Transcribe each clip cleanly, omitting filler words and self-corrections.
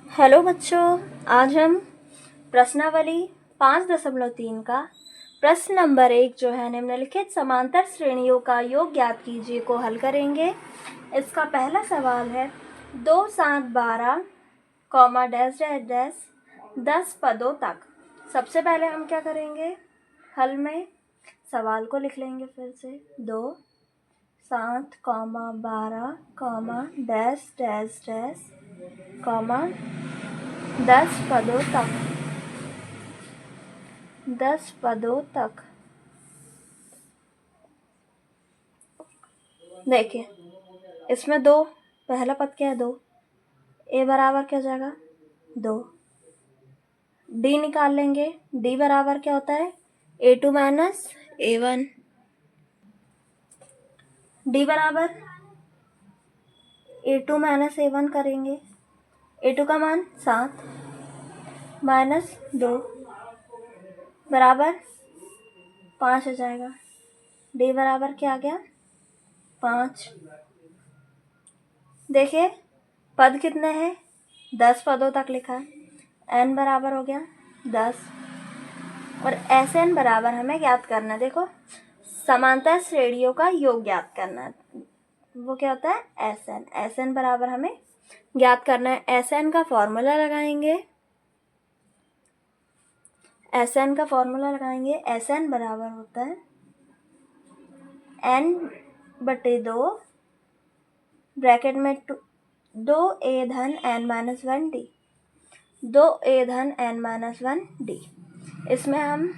Hello बच्चों, आज हम प्रश्नावली 5.3 का प्रश्न नंबर 1 जो है निम्नलिखित समांतर श्रेणियों का योग ज्ञात कीजिए को हल करेंगे। इसका पहला सवाल है 2 7 12 कॉमा डैश डैश डैश 10 पदों तक। सबसे पहले हम क्या करेंगे, हल में सवाल को लिख लेंगे फिर से 2 7 comma 12 comma dash dash dash comma 10 पदों तक। 10 पदों तक। देखिए इसमें दो, पहला पद क्या है 2, ए बराबर क्या हो जाएगा 2, डी निकाल लेंगे, डी बराबर क्या होता है A2 माइनस A1, डी बराबर A2 माइनस A1 करेंगे, A2 का मान 7 माइनस 2 बराबर 5 हो जाएगा, डी बराबर क्या आ गया 5। देखिए पद कितने हैं 10 पदों तक लिखा है, n बराबर हो गया 10 और Sn बराबर हमें ज्ञात करना है। देखो समांतर श्रेणियों का योग ज्ञात करना है, वो क्या होता है Sn बराबर हमें ज्ञात करना है। Sn का फॉर्मूला लगाएंगे, Sn बराबर होता है n/2 ब्रैकेट में 2a धन n माइनस 1d, 2a धन n माइनस 1d। इसमें हम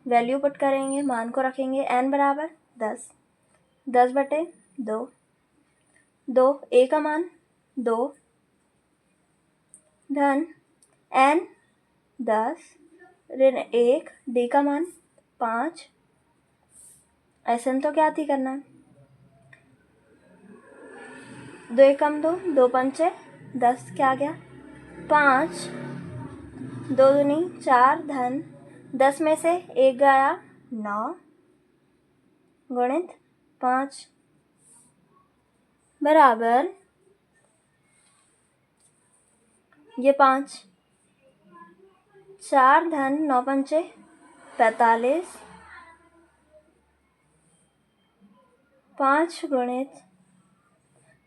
वैल्यू पुट करेंगे, मान को रखेंगे, n बराबर 10, 10/2, 2 a का मान 2 धन n 10 ऋण 1 d का मान 5। Sn तो क्या थी करना, 2 एकम 2, 2 पंचे 10, क्या आ गया 5, 2 दूनी 4 धन 10 में से 1 गया 9 गुणित 5 बराबर ये 5, 4 धन 9 पंचे 45, 5 गुणित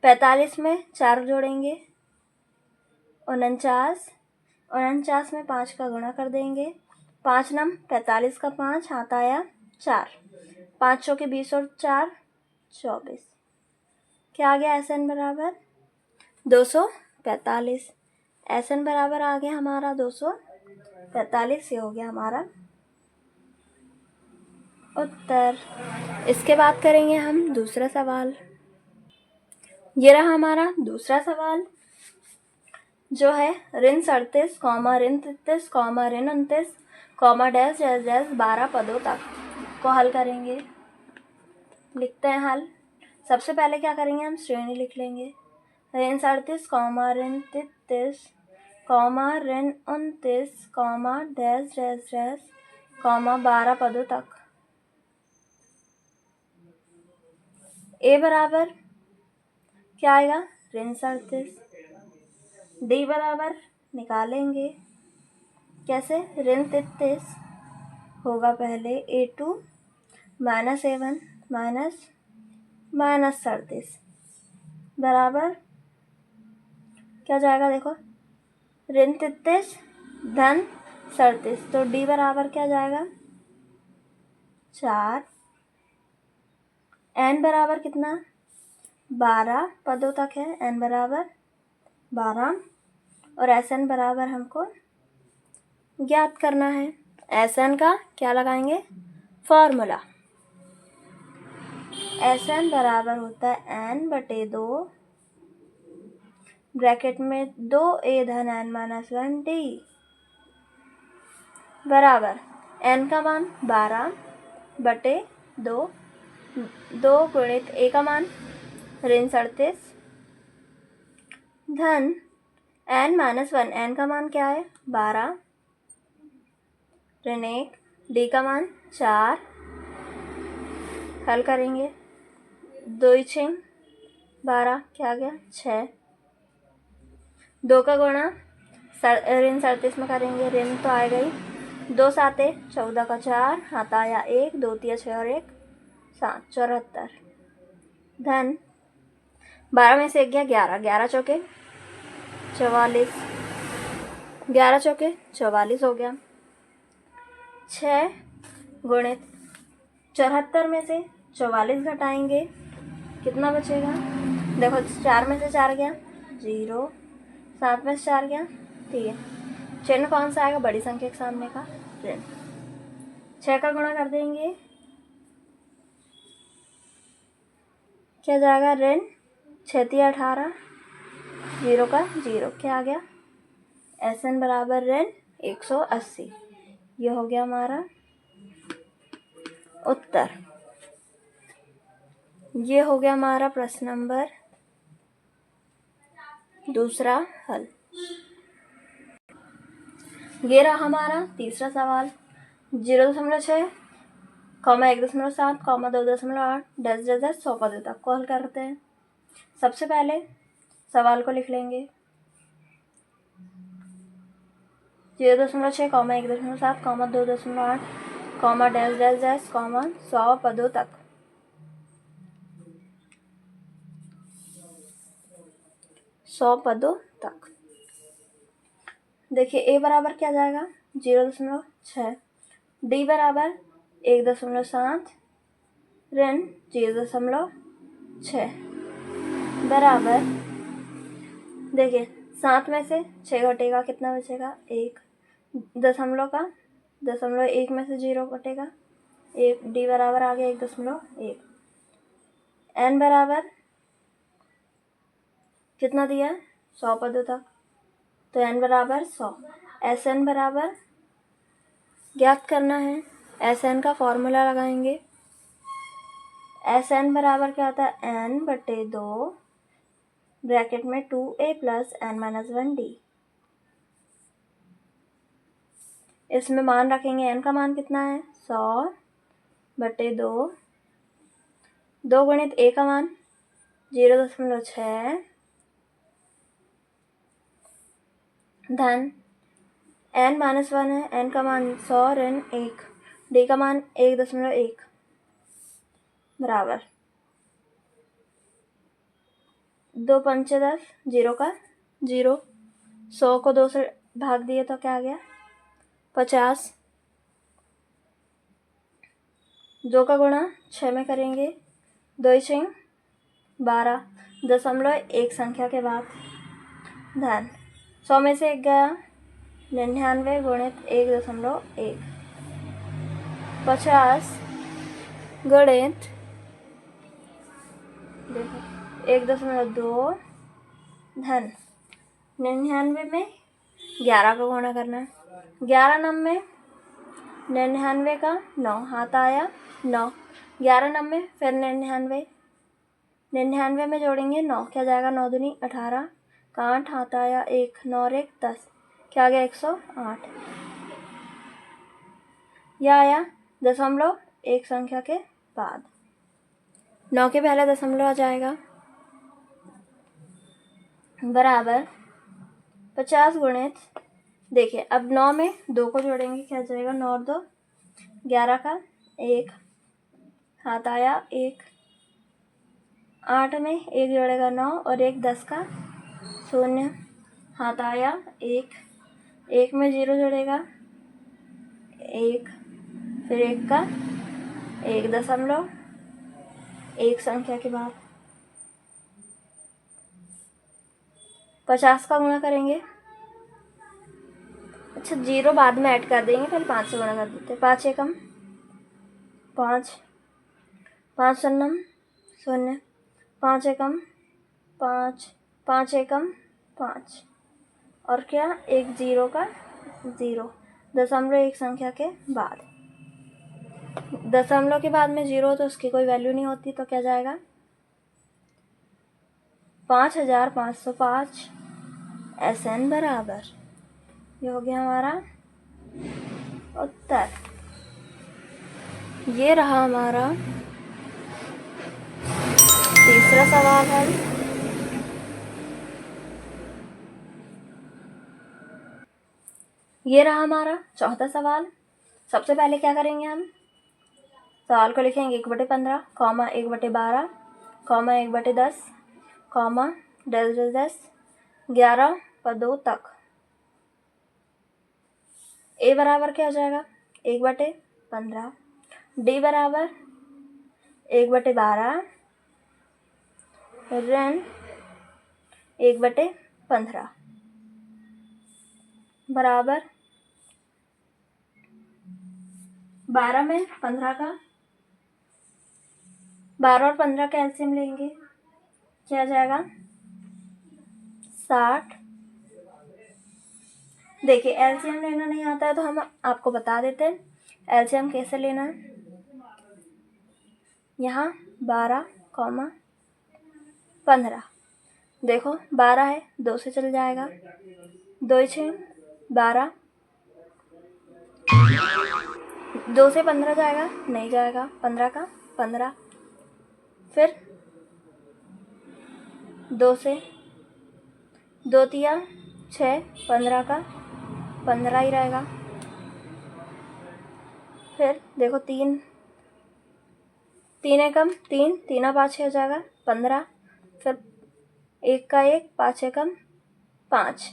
45 में 4 जोड़ेंगे 49, 49 में 5 का गुणा कर देंगे, 5 नम 45 का 5 हाथ आया 4, 5 चौके 20 और 4 24, क्या आ गया Sn बराबर 245। Sn बराबर आ गया हमारा 245, ये हो गया हमारा उत्तर। इसके बाद करेंगे हम दूसरा सवाल। ये रहा हमारा दूसरा सवाल जो है ऋण 37 कॉमा ऋण 33 कॉमा ऋण 29 कॉमा डैश डैश डैश 12 पदों तक को हल करेंगे। लिखते हैं हल। सबसे पहले क्या करेंगे, हम श्रेणी लिख लेंगे, ऋण 37 कॉमा ऋण 33 कॉमा ऋण 29 comma dash dash dash comma 12 पदों तक। ए बराबर क्या आएगा ऋण 37, डी बराबर निकालेंगे कैसे, ऋण 33 होगा पहले A2 माइनस A1 माइनस 37 बराबर क्या जाएगा, देखो ऋण 33 धन 37, तो डी बराबर क्या जाएगा 4, n बराबर कितना 12 पदों तक है, n बराबर 12 और Sn बराबर हमको ज्ञात करना है। Sn का क्या लगाएंगे फॉर्मूला, Sn बराबर होता है n/2 ब्रैकेट में 2a धन n माइनस 1d बराबर n का मान 12/2, 2 गुणित a का मान ऋण 37 धन n माइनस 1, n का मान क्या है 12 ऋण 1, d का मान 4, हल करेंगे 2 6 12, क्या आ गया 6, 2 का गुणा ऋण 37 में करेंगे, ऋण तो आएगा ही। 2 साते 14 का 4, हाथ आया 1, 2 तिया 6 और 1 7, 74। धन 12 में से 1 गया 11, 11 चौके 44, 11 चौके 44 हो गया। 6 गुणित 74 में से 44 घटाएंगे, कितना बचेगा? देखो 4 में से 4 गया 0, 7 में से 4 गया 3। चिन्ह कौन सा आएगा? बड़ी संख्या के सामने का ऋण। 6 का गुणा कर देंगे, क्या जाएगा? ऋण 6 तिया 18, 0 का 0, क्या आ गया? SN बराबर ऋण 180। ये हो गया हमारा उत्तर। ये हो गया हमारा प्रश्न नंबर दूसरा हल। ये रहा हमारा तीसरा सवाल। 0.6, 1.7, 2.8, 10 100 पदों तक को हल करते हैं। सबसे पहले सवाल को लिख लेंगे। 0.6, 1.7, 2.8, 100 पदों तक। देखिए ए बराबर क्या जाएगा? 0.6, डी बराबर 1.7 ऋण 0.6 बराबर, देखिए 7 में से 6 घटेगा, कितना बचेगा? 1, दशमलव का 0.1 में से 0 घटेगा 1, डी बराबर आ गया 1.1। एन बराबर कितना दिया है? 100 पदों तक, तो एन बराबर 100। एस एन बराबर ज्ञात करना है, एस एन का फॉर्मूला लगाएंगे। एस एन बराबर क्या होता है? n/2 ब्रैकेट में 2a + n-1d। इसमें मान रखेंगे, n का मान कितना है? 100/2, 2 गुणित a का मान 0.6 धन n-1 है, n का मान 100 ऋण 1, d का मान 1.1 बराबर 2 पंचे 10, 0 का 0, 100 को 2 से भाग दिए तो क्या आ गया? 50। 2 का गुणा 6 में करेंगे, 2 6 12, 0.1 संख्या के बाद धन 100 में से 1 गया 99 गुणित 1.1, 50 गुणित 1.2 धन 99 में 11 का गुणा करना है। 11 9 99 का 9, हाथ आया 9, 11 9 फिर 99 में जोड़ेंगे 9, क्या जाएगा? 9 दूनी 18 का 8, हाथ आया 1, 9 और 1 10, क्या आ गया? 108। यह आया 0.1 संख्या के बाद, 9 के पहले दशमलव आ जाएगा बराबर 50 गुणित, देखिए अब 9 में 2 को जोड़ेंगे, क्या जाएगा? 9 और 2 11 का 1, हाथ आया 1, 8 में 1 जोड़ेगा 9 और 1 10 का 0, हाथ आया 1, 1 में 0 जोड़ेगा 1, फिर 1 का 1.1 संख्या के बाद 50 का गुणा करेंगे। अच्छा 0 बाद में ऐड कर देंगे, पहले 5 से गुणा कर देते हैं। 5 एकम 5, 5 शून्यम 0, 5 एकम 5, 5 एकम 5 और क्या? 1 0 का 0, 0.1 संख्या के बाद, दशमलव के बाद में 0 तो उसकी कोई वैल्यू नहीं होती, तो क्या जाएगा? 5505 SN बराबर, ये हो गया हमारा उत्तर। ये रहा हमारा तीसरा सवाल है। ये रहा हमारा चौथा सवाल। सबसे पहले क्या करेंगे, हम सवाल को लिखेंगे 1/15, कॉमा 1/12, कॉमा 1/10, कॉमा 10/10, 11 पदों तक। ए बराबर क्या हो जाएगा, 1/15, डी बराबर 1/12, ऋण 1/15 बराबर 12 में 15 का, 12 और 15 का एलसीएम लेंगे, क्या आ जाएगा 60। देखिए एलसीएम लेना नहीं आता है तो हम आपको बता देते हैं एलसीएम कैसे लेना है। यहाँ 12, 15, देखो 12 है, 2 से चल जाएगा, 2 6 12, 2 से 15 जाएगा, नहीं जाएगा, 15 का 15, फिर 2 से 2 तिया 6, 15 का 15 ही रहेगा, फिर देखो 3 एकम 3, 3 5 हो जाएगा 15, फिर 1 का 1, 5 एकम 5,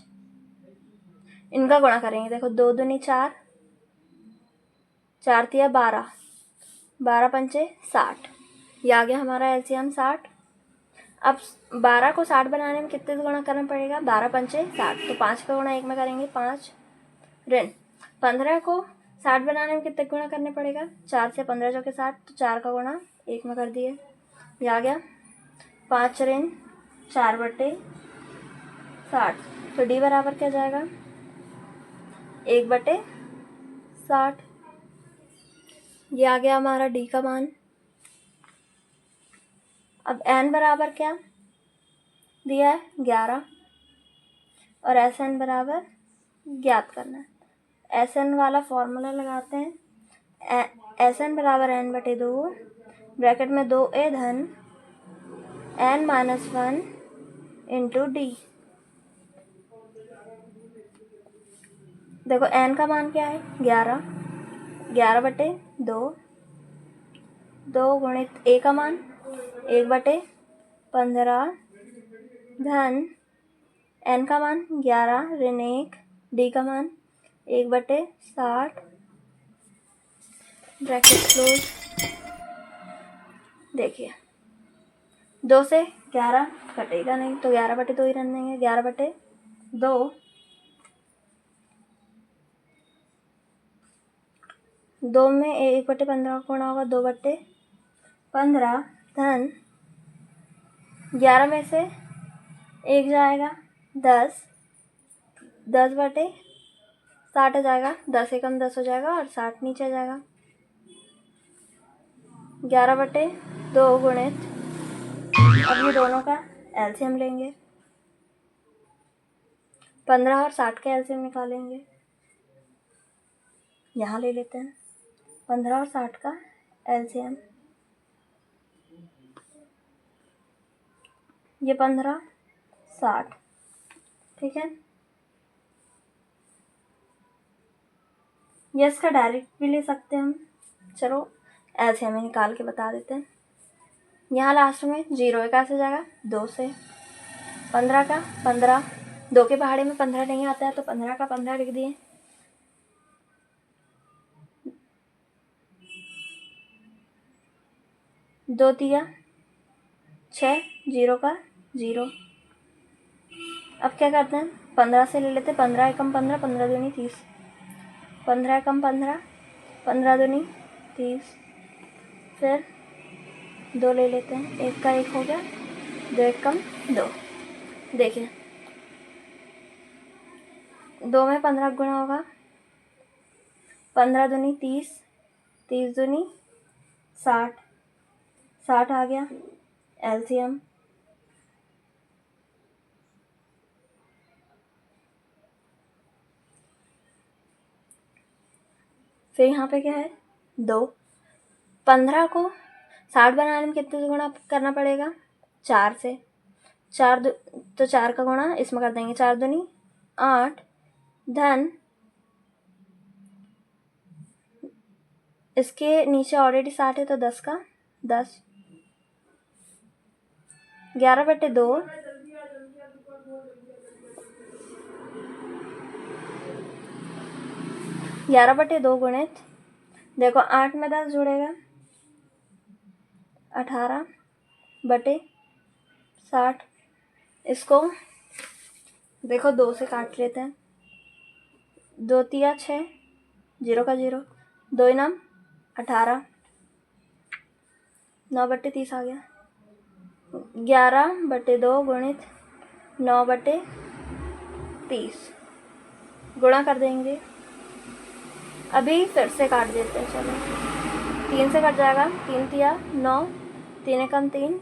इनका गुणा करेंगे, देखो 2 दूनी 4, 4 तिया 12, 12 पंचे 60, ये आ गया हमारा एलसीएम 60। अब 12 को 60 बनाने में कितने से गुणा करना पड़ेगा, 12 पंचे 60, तो 5 का गुणा 1 में करेंगे 5, ऋण 15 को 60 बनाने में कितने गुणा करने पड़ेगा, 4 से 15 जो के 60, तो 4 का गुणा 1 में कर दिए, ये आ गया 5 ऋण 4/60, तो डी बराबर क्या जाएगा 1/60, ये आ गया हमारा डी का मान। अब एन बराबर क्या दिया है 11 और एस एन बराबर ज्ञात करना है। एस एन वाला फॉर्मूला लगाते हैं, एस एन बराबर n/2, ब्रैकेट में 2a धन n-1 इंटू डी। देखो n का मान क्या है 11, 11/2, 2 गुणित a का मान 1/15 धन n का मान 11 ऋण 1, डी का मान 1/60, ब्रैकेट क्लोज। देखिए 2 से 11 कटेगा नहीं तो 11/2 ही रन देंगे, 11/2, 2 में 1/15 का गुणा होगा 2/15 धन 11 में से 1 जाएगा 10, 10/60 हो जाएगा, 10 एकम 10 हो जाएगा और 60 नीचे आ जाएगा, 11/2 गुणित, अब ये दोनों का एलसीएम लेंगे, 15 और 60 का एलसीएम निकालेंगे, यहाँ ले लेते हैं 15 और 60 का एलसीएम, ये 15 60, ठीक है। ये इसका डायरेक्ट भी ले सकते हैं हम, चलो एलसीएम में निकाल के बता देते हैं। यहाँ लास्ट में 0 कैसे जाएगा, 2 से 15 का 15, 2 के पहाड़े में 15 नहीं आता है तो 15 का 15 लिख दिए, 2 तिया 6, 0 का 0। अब क्या करते हैं 15 से ले लेते हैं, 15 एकम 15, 15 दूनी 30, 15 एकम 15, 15 दूनी 30, फिर 2 ले लेते हैं, 1 का 1 हो गया, 2 एकम 2। देखिए 2 में 15 गुणा होगा, 15 दूनी 30, 30 दूनी 60, 60 आ गया एलसीएम। फिर यहाँ पे क्या है 2, 15 को 60 बनाने में कितने से गुणा करना पड़ेगा, 4 से, 4 तो 4 का गुणा इसमें कर देंगे, 4 दूनी 8 धन इसके नीचे ऑलरेडी 60 है तो 10 का 10, 11/2, 11/2 गुणित, देखो 8 में 10 जुड़ेगा 18/60। इसको देखो 2 से काट लेते हैं, 2 तिया 6, 0 का 0, 2 इनाम 18, 9/30 आ गया। 11/2 गुणित 9/30 गुणा कर देंगे। अभी फिर से काट देते हैं, चलो 3 से कट जाएगा, 3 तिया 9, 3 एकम 3,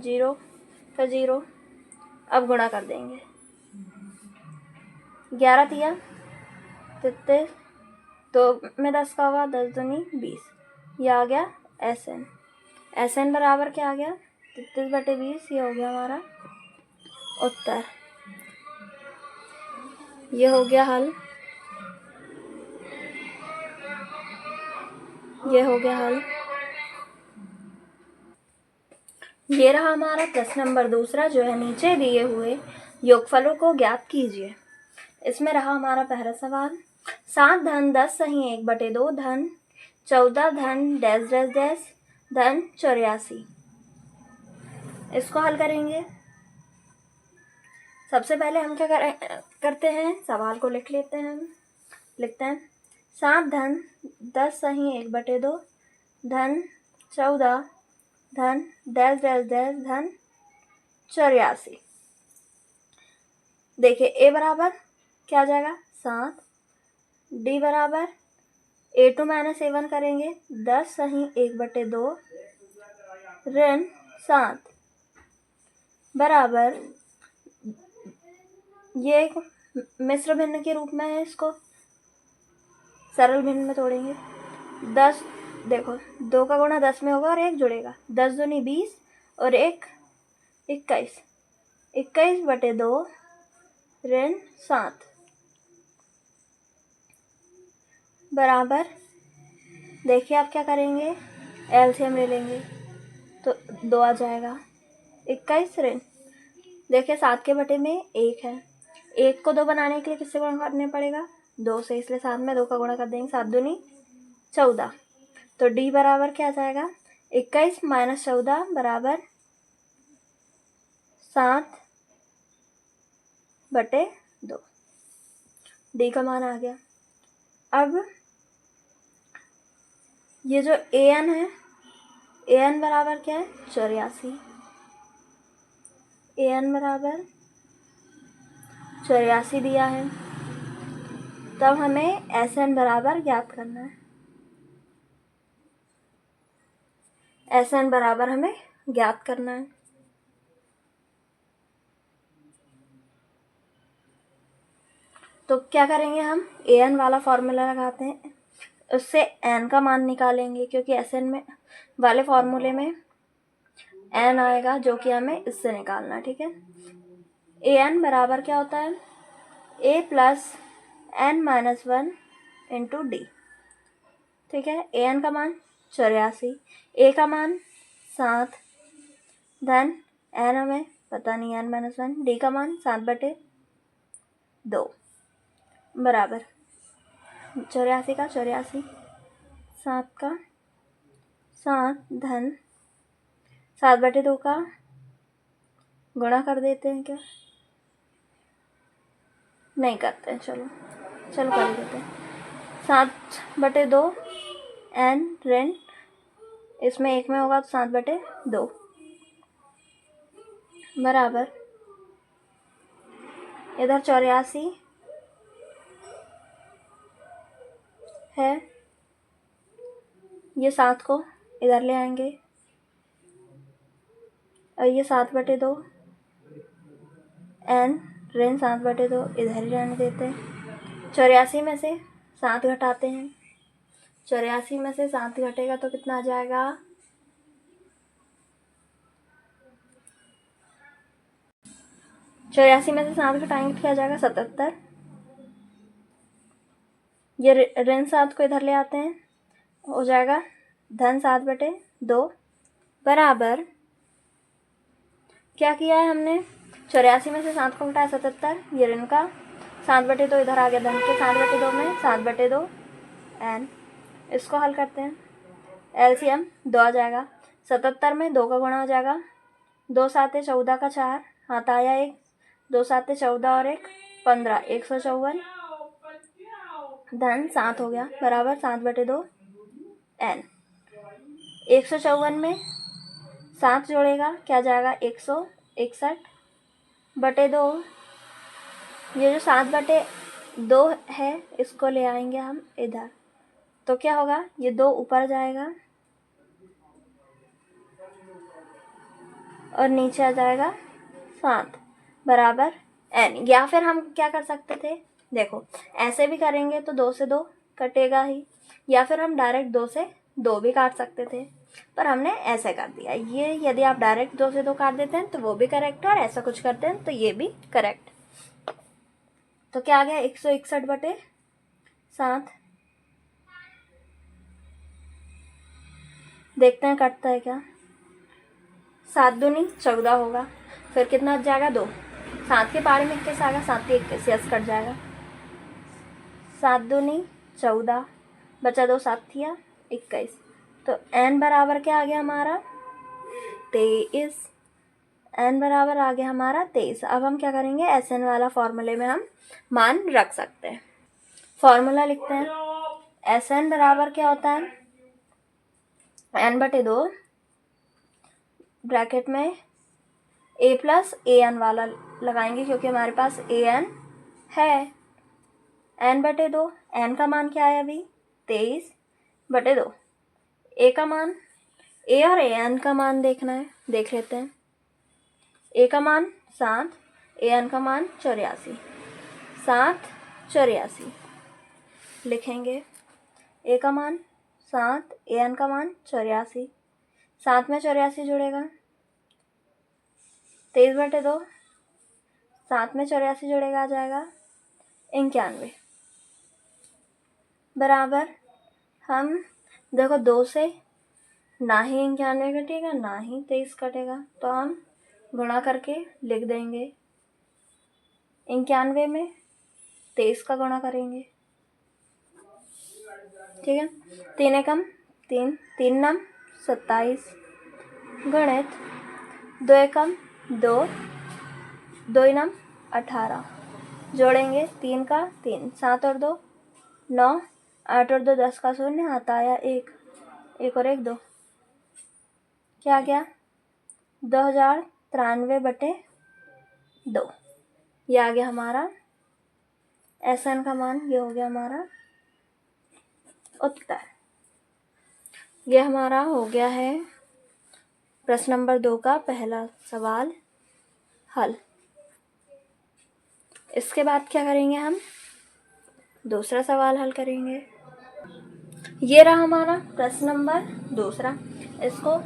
0 का 0। अब गुणा कर देंगे, 11 तिया 33, 2 में 10 का होगा, 10 दूनी 20। ये आ गया SN। SN बराबर क्या आ गया, 33/20। ये हो गया हमारा उत्तर। ये हो गया हल, ये हो गया हल। ये रहा हमारा प्रश्न नंबर दूसरा, जो है नीचे दिए हुए योगफलों को ज्ञात कीजिए। इसमें रहा हमारा पहला सवाल, 7 धन 10 सही 1/2 धन 14 धन डैश डैश डैश धन 84। इसको हल करेंगे। सबसे पहले हम क्या करते हैं, सवाल को लिख लेते हैं। हम लिखते हैं 7 धन 10 सही 1/2 धन 14 धन डैश डैश डैश धन 84। देखिए A बराबर क्या आ जाएगा 7, D बराबर A2 - A1 करेंगे, 10 सही 1/2 ऋण 7 बराबर, ये एक मिश्र भिन्न के रूप में है, इसको सरल भिन्न में तोड़ेंगे। 10, देखो 2 का गुणा 10 में होगा और 1 जुड़ेगा, 10 दूनी 20 और 1 21, 21/2 ऋण 7 बराबर, देखिए आप क्या करेंगे, एलसीएम ले लेंगे तो 2 आ जाएगा, 21 ऋण, देखिए 7 के बटे में 1 है, 1 को 2 बनाने के लिए किससे गुणा करने पड़ेगा, 2 से, इसलिए 7 में 2 का गुणा कर देंगे, 7 दूनी 14। तो D बराबर क्या आ जाएगा, 21 - 14 बराबर 7/2। D का मान आ गया। अब ये जो AN है, AN बराबर क्या है 84, AN बराबर 84 दिया है। तब हमें SN बराबर ज्ञात करना है, SN बराबर हमें ज्ञात करना है। तो क्या करेंगे, हम AN वाला फॉर्मूला लगाते हैं, उससे N का मान निकालेंगे, क्योंकि SN में वाले फॉर्मूले में N आएगा, जो कि हमें इससे निकालना है, ठीक है। AN बराबर क्या होता है, A + N - 1 × D, ठीक है। AN का मान 84, A का मान 7 धन N हमें पता नहीं, N - 1, D का मान 7/2 बराबर 84 का 84, 7 का 7 धन 7/2 का गुणा कर देते हैं क्या, नहीं करते हैं, चलो कर देते हैं। 7/2 N ऋण, इसमें 1 में होगा तो 7/2 बराबर, इधर 84 है, ये 7 को इधर ले आएंगे और ये 7/2 N ऋण 7/2 इधर ही रहने देते हैं। 84 में से 7 घटाते हैं, 84 में से 7 घटेगा तो कितना आ जाएगा, 84 में से 7 घटाएंगे तो क्या आ जाएगा 77। ये ऋण 7 को इधर ले आते हैं हो जाएगा धन 7/2 बराबर, क्या किया है हमने, 84 में से 7 को घटाया 77, ये ऋण का 7/2 इधर आ गया धन के 7/2 में 7/2 n। इसको हल करते हैं, एलसीएम 2 आ जाएगा, 77 में 2 का गुणा हो जाएगा, 2 7 14 का 4 हाथ आया 1, 2 7 14 और 1 15, 154 धन 7 हो गया बराबर 7/2 n। 154 में 7 जोड़ेगा क्या जाएगा 161/2, ये जो 7/2 है इसको ले आएंगे हम इधर, तो क्या होगा, ये 2 ऊपर जाएगा और नीचे आ जाएगा 7 बराबर n। या फिर हम क्या कर सकते थे, देखो ऐसे भी करेंगे तो 2 से 2 कटेगा ही, या फिर हम डायरेक्ट 2 से 2 भी काट सकते थे, पर हमने ऐसे कर दिया। ये यदि आप डायरेक्ट 2 से 2 काट देते हैं तो वो भी करेक्ट है, और ऐसा कुछ करते हैं तो ये भी करेक्ट। तो क्या आ गया 161/7, देखते हैं कटता है क्या, 7 दूनी 14 होगा, फिर कितना बच जाएगा 2, 7 के पारे में 21 आएगा, 7 21, यस कट जाएगा, 7 दूनी 14 बचा 2 7 थिया 21, तो n बराबर क्या आ गया हमारा 23, n बराबर आ गया हमारा 23। अब हम क्या करेंगे, SN वाला फॉर्मूले में हम मान रख सकते हैं। फॉर्मूला लिखते हैं, SN बराबर क्या होता है, n/2 ब्रैकेट में a + an वाला लगाएंगे क्योंकि हमारे पास an है, n/2, n का मान क्या है अभी 23/2, a का मान, a और an का मान देखना है, देख लेते हैं। a का मान 7, an का मान 84, 7 84 लिखेंगे, a का मान 7, an का मान 84, 7 में 84 जुड़ेगा 23/2, 7 में 84 जुड़ेगा आ जाएगा 91 बराबर, हम देखो 2 से ना ही 91 कटेगा ना ही 23 कटेगा, तो हम गुणा करके लिख देंगे, 91 में 23 का गुणा करेंगे, ठीक है, 3 एकम 3, 3 नम 27 गणित 2 एकम 2, 2 नम 18 जोड़ेंगे 3 का 3, 7 और 2 9, 8 और 2 10 का 0 हाथ आया 1, 1 और 1 2, क्या आ गया 2093/2, ये आ गया हमारा SN का मान, ये हो गया हमारा उत्तर। ये हमारा हो गया है प्रश्न नंबर 2 का पहला सवाल हल। इसके बाद क्या करेंगे, हम दूसरा सवाल हल करेंगे। ये रहा हमारा प्रश्न नंबर 2, इसको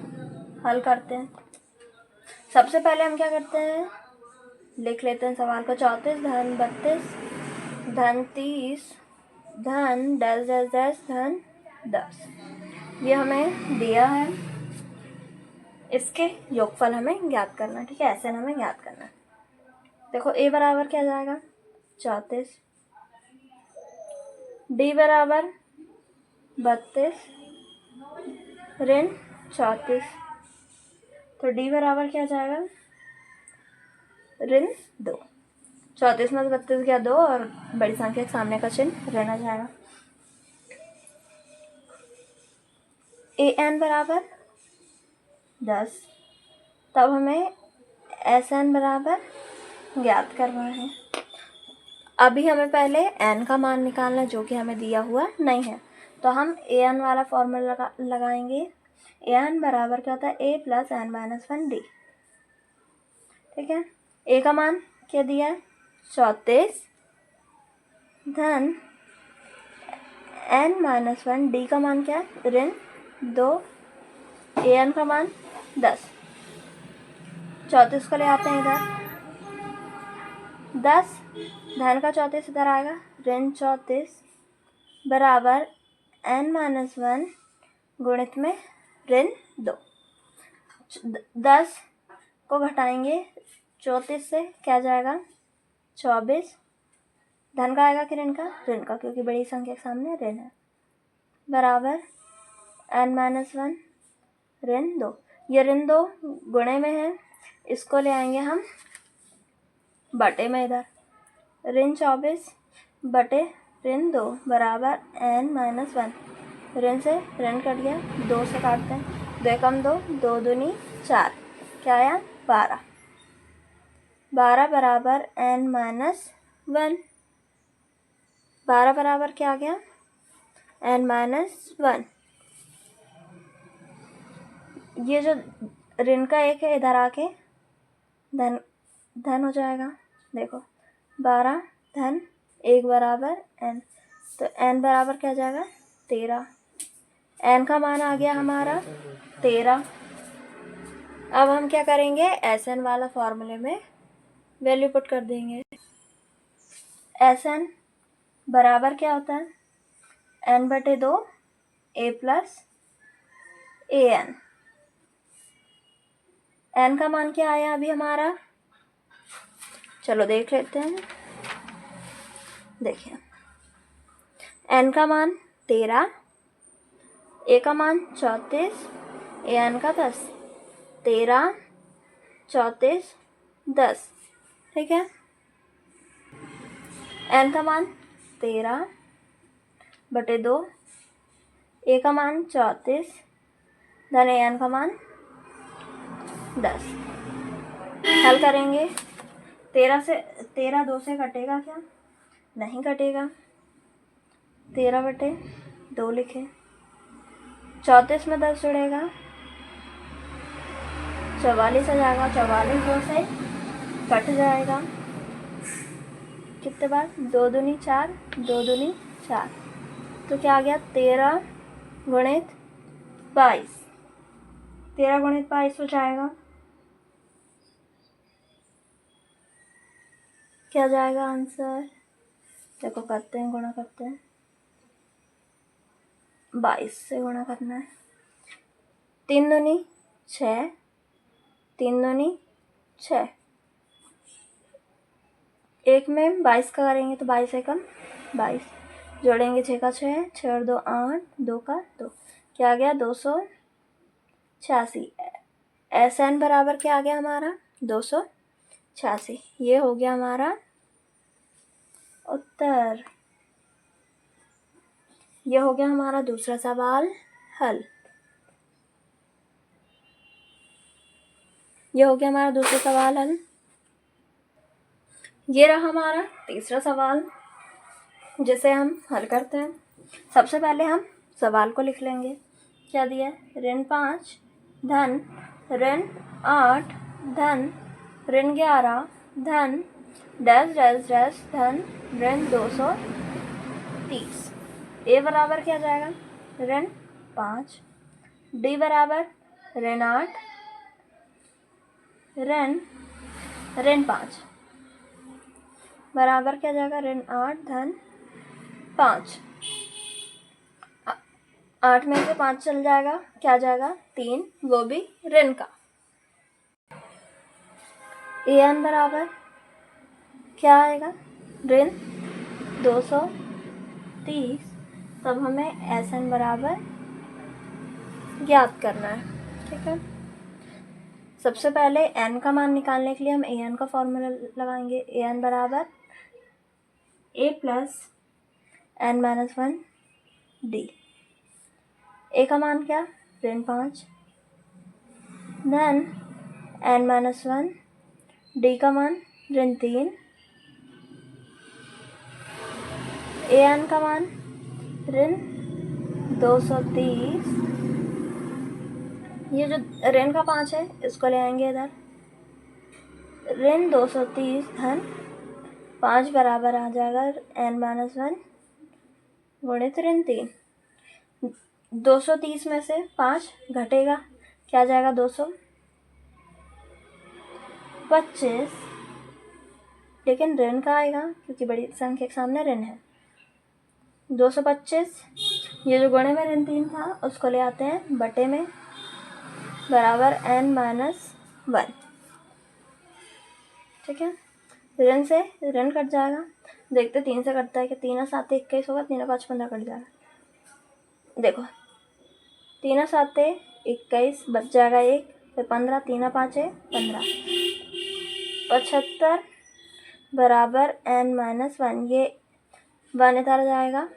हल करते हैं। सबसे पहले हम क्या करते हैं, लिख लेते हैं सवाल को, 34 धन 32 धन 30 धन डैश डैश डैश धन 10, ये हमें दिया है, इसके योगफल हमें ज्ञात करना, ठीक है, ऐसे हमें ज्ञात करना। देखो a बराबर क्या जाएगा 34, d बराबर 32 ऋण 34, तो d बराबर क्या जाएगा ऋण 2, 34 में 32 गया 2 और बड़ी संख्या के सामने का चिन्ह ऋण आ जाएगा। an बराबर 10, तब हमें SN बराबर ज्ञात करना है। अभी हमें पहले n का मान निकालना है जो कि हमें दिया हुआ नहीं है, तो हम an वाला फॉर्मूला लगाएंगे। an बराबर क्या होता है a + n-1d, ठीक है। a का मान क्या दिया है 34 धन n-1, d का मान क्या है ऋण 2, an का मान 10, 34 को ले आते हैं इधर, 10 धन का 34 इधर आएगा ऋण 34 बराबर n-1 गुणित में ऋण 2। 10 को घटाएंगे 34 से, क्या जाएगा 24। धन का आएगा कि ऋण का? ऋण का, क्योंकि बड़ी संख्या के सामने ऋण है। बराबर n-1 ऋण 2। ये ऋण 2 गुणे में है, इसको ले आएंगे हम बटे में इधर। ऋण 24 बटे ऋण 2 बराबर n-1। ऋण से ऋण कट गया, 2 से काटते हैं, 2 एकम 2, 2 दूनी 4, क्या आया 12। 12 बराबर n-1। 12 बराबर क्या आ गया n-1। ये जो ऋण का 1 है इधर आके धन हो जाएगा। देखो 12 धन 1 बराबर n, तो n बराबर क्या जाएगा 13। n का मान आ गया हमारा 13। अब हम क्या करेंगे, Sn वाला फॉर्मूले में वैल्यू पुट कर देंगे। Sn बराबर क्या होता है n/2 a plus an। n का मान क्या आया अभी हमारा, चलो देख लेते हैं। देखिए n का मान 13, a का मान 34, an का 10। 13 34 10, ठीक है। n का मान 13 बटे 2, a का मान 34 धन an का मान 10। हल करेंगे। 13 2 से कटेगा क्या? नहीं कटेगा। 13 बटे 2 लिखे। 34 में 10 जुड़ेगा, 44 आ जाएगा। 44 2 से कट जाएगा, कितने बार? 2 दूनी 4, 2 दूनी 4, तो क्या आ गया 13 गुणित 22। 13 गुणित 22 हो जाएगा, क्या जाएगा आंसर? देखो करते हैं, गुणा करते हैं। 22 से गुणा करना है। 3 दूनी 6, 3 दूनी 6, एक में 22 का करेंगे तो 22 एकम 22, जोड़ेंगे 6 का 6, 6 और 2 8, 2 का 2, क्या आ गया 286। Sn बराबर क्या आ गया हमारा 286। ये हो गया हमारा उत्तर। ये हो गया हमारा दूसरा सवाल हल। ये हो गया हमारा दूसरा सवाल हल। ये रहा हमारा तीसरा सवाल, जिसे हम हल करते हैं। सबसे पहले हम सवाल को लिख लेंगे। क्या दिया है? ऋण 5 धन ऋण 8 धन ऋण 11 धन डैश डैश डैश धन ऋण 230। ए बराबर क्या जाएगा ऋण 5, डी बराबर ऋण 8 ऋण 5 बराबर क्या जाएगा ऋण 8 धन 5। 8 में से 5 चल जाएगा, क्या जाएगा 3, वो भी ऋण का। an बराबर क्या आएगा ऋण 230। तब हमें Sn बराबर ज्ञात करना है, ठीक है। सबसे पहले n का मान निकालने के लिए हम an का फॉर्मूला लगाएंगे। an बराबर a plus n-1 d। a का मान क्या ऋण 5 धन n-1, d का मान ऋण 3, an का मान ऋण 230। ये जो ऋण का 5 है इसको ले आएंगे इधर। ऋण 230 धन 5 बराबर आ जाएगा n-1 गुणित ऋण 3। 230 में से 5 घटेगा, क्या जाएगा 225, लेकिन ऋण का आएगा क्योंकि बड़ी संख्या के सामने ऋण है। 225 ये जो गुणे में ऋण 3 था उसको ले आते हैं बटे में, बराबर n-1। ठीक है, ऋण से ऋण कट जाएगा। देखते 3 से कटता है कि 3 और 7 21 होगा, 3 और 5 15 कट जाएगा। देखो 3 और 7 21 बच जाएगा 1, फिर 15, 3 और 5 15, 75 बराबर n-1। ये 1 इधर जाएगा,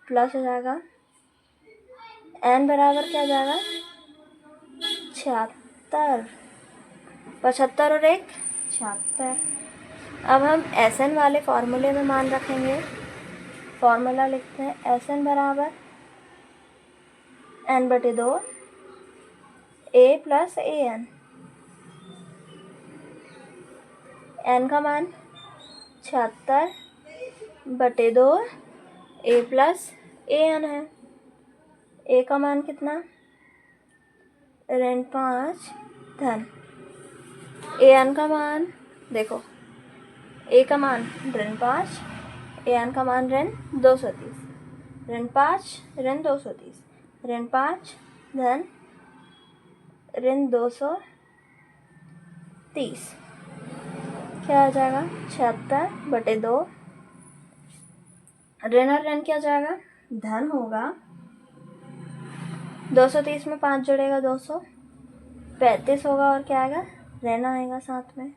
प्लस हो जाएगा, n बराबर क्या जाएगा 76। 75 और 1 76। अब हम Sn वाले फॉर्मूले में मान रखेंगे। फॉर्मूला लिखते हैं Sn बराबर n/2 a plus an। n का मान 76/2 a प्लस an है। a का मान कितना, ऋण 5 धन an का मान, देखो a का मान ऋण 5, an का मान ऋण 230। ऋण 5 ऋण 230, ऋण 5 धन ऋण 230 क्या आ जाएगा 76/2। ऋण और ऋण क्या जाएगा, धन होगा। 230 में 5 जुड़ेगा 235 होगा, और क्या आएगा ऋण आएगा साथ में।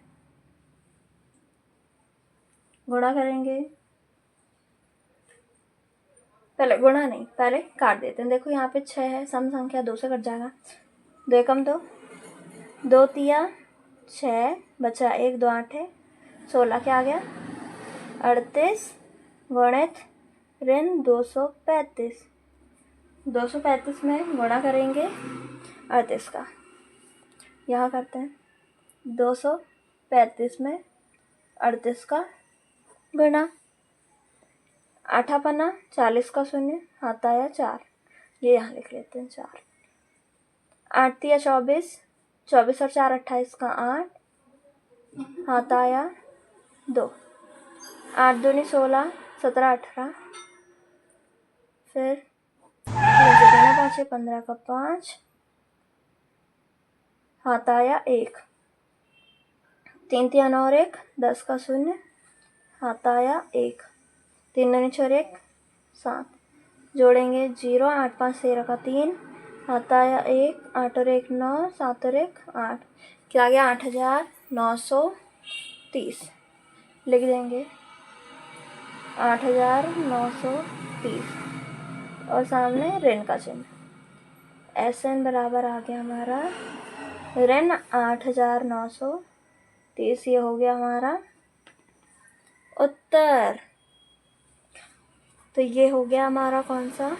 गुणा करेंगे, पहले गुणा नहीं, पहले काट देते हैं। देखो यहाँ पे 6 है, सम संख्या 2 से कट जाएगा। 2 एकम 2, 2 तिया 6, बचा 1, 2 8 है 16, क्या आ गया 38 गुणित ऋण 235। 235 में गुणा करेंगे 38 का, यहाँ करते हैं 235 में 38 का गुणा। 8 पन्ना 40 का 0, हाथ आया 4, ये यहाँ लिख लेते हैं 4। 8 तिया 24, 24 और 4 28 का 8, हाथ आया 2। 8 दूनी 16, 17 18, फिर 5 15 का 5, हाथ आया 1। 3 तिया 9 और 1 10 का 0, हाथ आया 1। 3 दूनी 6 और 1 7, जोड़ेंगे 0। 8 5 13 का 3, हाथ आया 1। 8 और 1 9, 7 और 1 8, क्या आ गया 8930। लिख देंगे 8930, और सामने ऋण का चिन्ह। Sn बराबर आ गया हमारा ऋण 8930। ये हो गया हमारा उत्तर। तो ये हो गया हमारा कौन सा,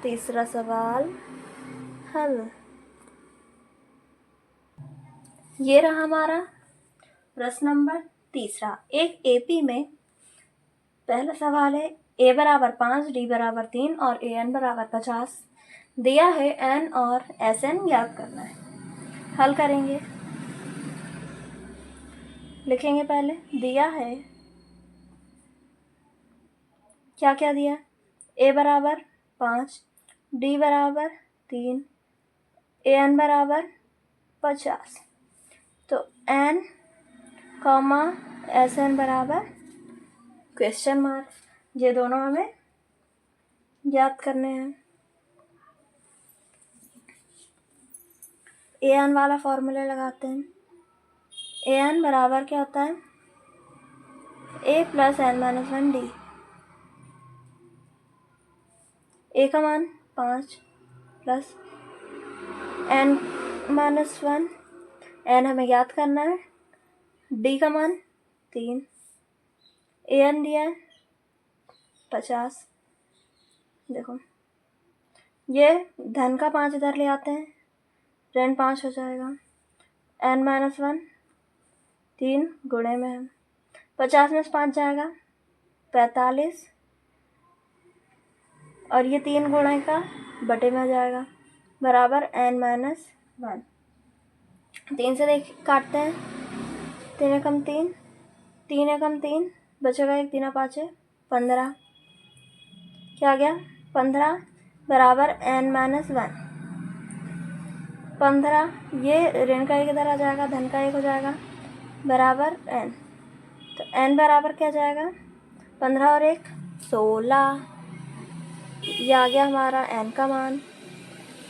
तीसरा सवाल हल। ये रहा हमारा प्रश्न नंबर तीसरा। एक AP में पहला सवाल है a बराबर 5, d बराबर 3 और an बराबर 50 दिया है। n और Sn ज्ञात करना है। हल करेंगे, लिखेंगे पहले दिया है, क्या क्या दिया, a बराबर 5, d बराबर 3, an बराबर 50। तो n, Sn बराबर क्वेश्चन मार्क, ये दोनों हमें याद करने हैं। an वाला फॉर्मूला लगाते हैं। an बराबर क्या होता है, a plus n-1 d। a का मान 5 प्लस n-1, n हमें याद करना है। d का मान 3, an दिया है 50। देखो ये धन का 5 इधर ले आते हैं, ऋण 5 हो जाएगा। n-1 3 गुणे में है, 50 में से 5 जाएगा 45, और ये 3 गुणे का बटे में आ जाएगा, बराबर n-1। 3 से देख काटते हैं, 3 एकम 3, 3 एकम 3, बचेगा 1, 3 5 15, क्या आ गया 15 बराबर n माइनस 1। 15 ये ऋण का 1 इधर आ जाएगा, धन का 1 हो जाएगा, बराबर n। तो n बराबर क्या जाएगा, 15 और 1 16। ये आ गया हमारा n का मान।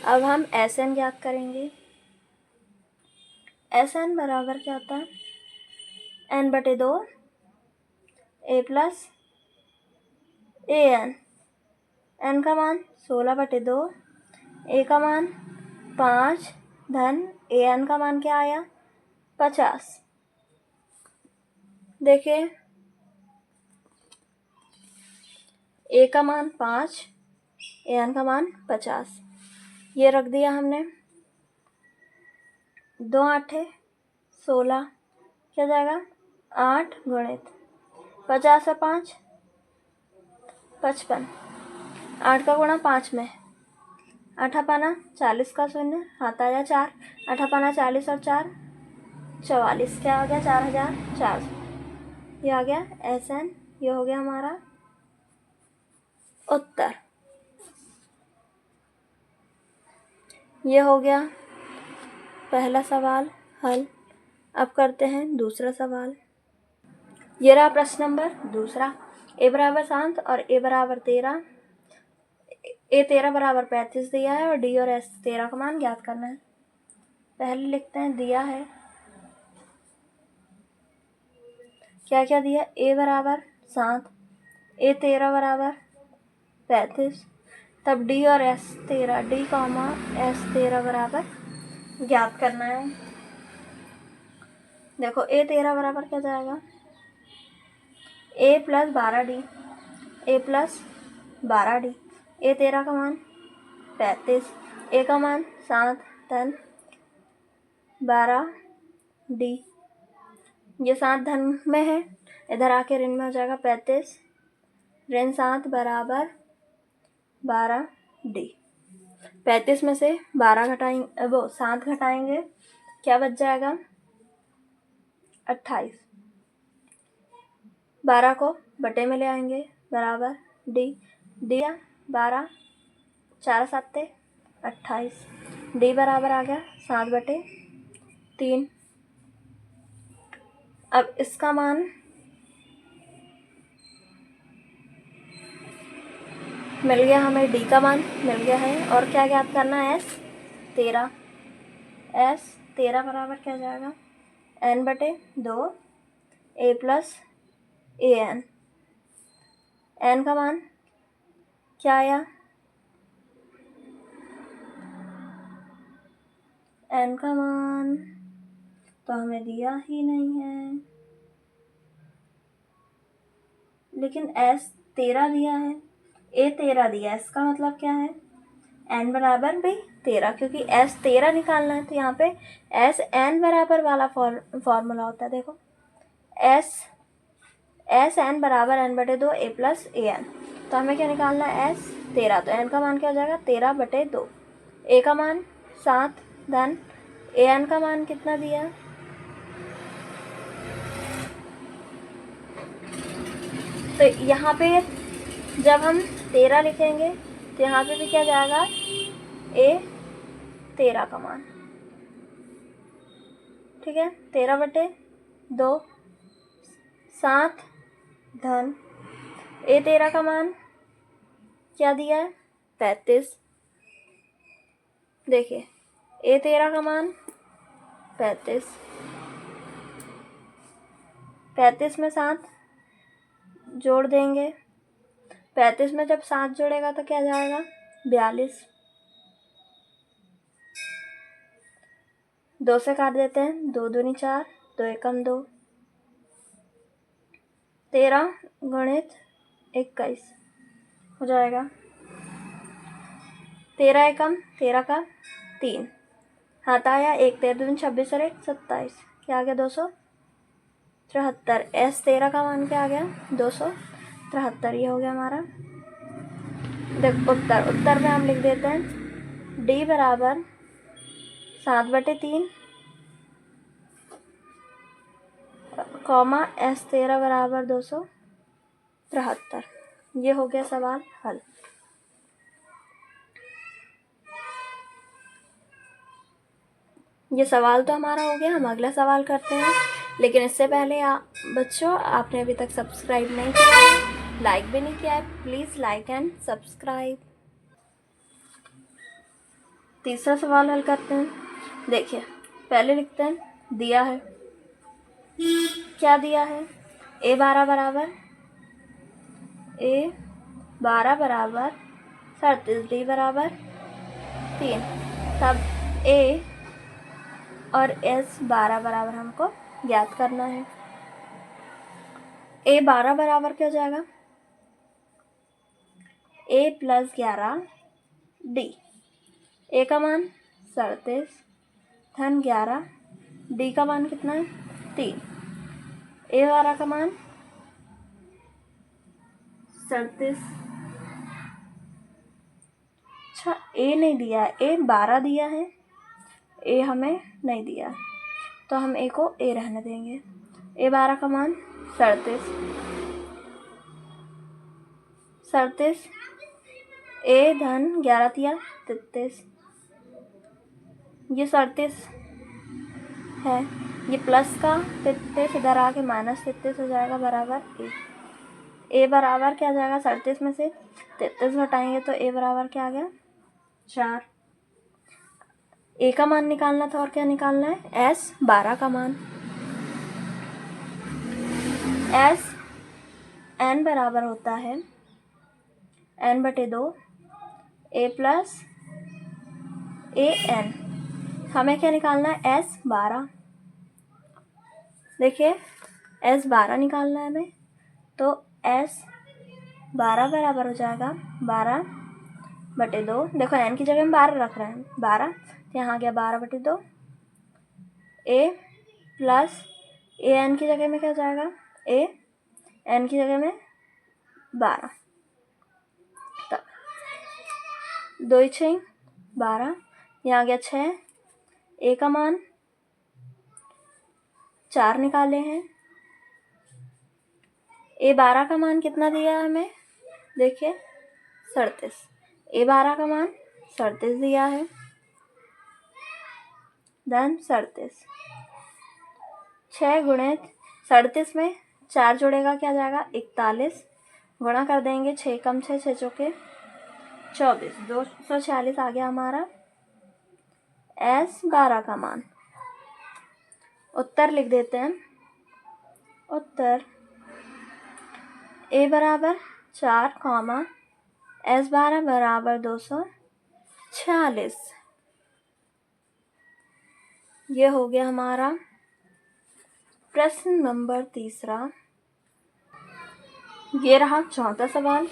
अब हम Sn ज्ञात करेंगे। Sn बराबर क्या होता है, n/2 a plus an। n का मान 16/2, a का मान 5 धन an का मान क्या आया, 50। देखिए a का मान 5, an का मान 50, ये रख दिया हमने। 2 8 16, क्या जाएगा 8 गुणित 50 और 5 55। 8 का गुणा 5 में, 8 पाना 40 का शून्य, हाथ आया 4, 8 पाना 40 और 4 44, क्या आ गया 4400। ये आ गया Sn, ये हो गया हमारा उत्तर। ये हो गया पहला सवाल हल। अब करते हैं दूसरा सवाल। ये रहा प्रश्न नंबर दूसरा। a बराबर 7 और a बराबर 13, a 13 बराबर 35 दिया है और d और s 13 का मान ज्ञात करना है। पहले लिखते हैं दिया है, क्या क्या दिया, a बराबर 7, a 13 बराबर 35, तब d और s 13, d कॉमा s 13 बराबर ज्ञात करना है। देखो a 13 बराबर क्या जाएगा, a plus 12d, a plus 12d, a 13 का मान 35, a का मान 7 धन 12d, ये 7 धन में है, इधर आके ऋण में हो जाएगा 35, ऋण 7 बराबर 12d। 35 में से 12 घटाएंगे, वो 7 घटाएंगे, क्या बच जाएगा 28। 12 को बटे में ले आएंगे, बराबर d, दिया 12, 4 7 28, d बराबर आ गया 7/3। अब इसका मान मिल गया, हमें d का मान मिल गया है, और क्या ज्ञात करना है, s 13 बराबर क्या जाएगा, n/2 a plus an। n का मान क्या आया, n का मान तो हमें दिया ही नहीं है, लेकिन s 13 दिया है, a 13 दिया, इसका मतलब क्या है, n बराबर भी 13, क्योंकि s 13 निकालना है तो यहाँ पे s n बराबर वाला फॉर्मूला होता है। देखो s n बराबर n/2 a प्लस an, तो हमें क्या निकालना है, s 13, तो n का मान क्या हो जाएगा 13/2, a का मान 7 धन an का मान कितना दिया, तो यहाँ पे जब हम 13 लिखेंगे तो यहाँ पे भी क्या जाएगा, a 13 का मान, ठीक है, 13/2 7 धन a 13 का मान क्या दिया है, 35। देखिए a 13 का मान 35, 35 में 7 जोड़ देंगे, 35 में जब 7 जोड़ेगा तो क्या जाएगा 42, 2 से काट देते हैं, 2 दूनी 4, 2 एकम 2, 13 गुणित 21 हो जाएगा, 13 एकम 13 का 3, हाथ आया 1, 13 दूनी 26 और 1 27, क्या आ गया 273। s 13 का मान क्या आ गया 273, ये हो गया हमारा देख उत्तर में हम लिख देते हैं d बराबर 7/3 कॉमा s 13 बराबर 273। ये हो गया सवाल हल। ये सवाल तो हमारा हो गया, हम अगला सवाल करते हैं। लेकिन इससे पहले बच्चों, आपने अभी तक सब्सक्राइब नहीं किया है, लाइक भी नहीं किया है, प्लीज़ लाइक एंड सब्सक्राइब। तीसरा सवाल हल करते हैं। देखिए, पहले लिखते हैं दिया है, क्या दिया है, A12 बराबर 37, D बराबर 3। तब A और S12 बराबर हमको ज्ञात करना है। A12 बराबर क्या हो जाएगा, A + 11 D। A का मान 37 धन 11, D का मान कितना है 3। A12 का मान 37, अच्छा A नहीं दिया है, A12 दिया है, A हमें नहीं दिया, तो हम A को A रहने देंगे। A12 का मान 37, A धन 11 दिया 33, ये 37 है, ये प्लस का 33 इधर आके -33 हो जाएगा बराबर A बराबर क्या आ जाएगा, 37 में से 33 घटाएंगे तो A बराबर क्या आ गया 4। A का मान निकालना था और क्या निकालना है, S12 का मान। n बराबर होता है n/2 A + AN। हमें क्या निकालना है, S12। देखिए S12 निकालना है हमें, तो S12 बराबर हो जाएगा 12/2। देखो n की जगह हम 12 रख रहे हैं, 12 तो यहाँ आ गया 12/2। A + AN की जगह में क्या हो जाएगा, A n की जगह में 12, तब 2 × 6 12, यहाँ आ गया 6। A का मान 4 निकाले हैं, A12 का मान कितना दिया है हमें, देखिए 37। A12 का मान 37 दिया है, धन 37। 6 × 37 में 4 जोड़ेगा क्या जाएगा 41, गुणा कर देंगे 6 × 6 6 चौके 24, 246 आ गया हमारा S12 का मान। उत्तर लिख देते हैं, उत्तर A बराबर 4, S12 बराबर 246। ये हो गया हमारा प्रश्न नंबर तीसरा। ये रहा चौथा सवाल।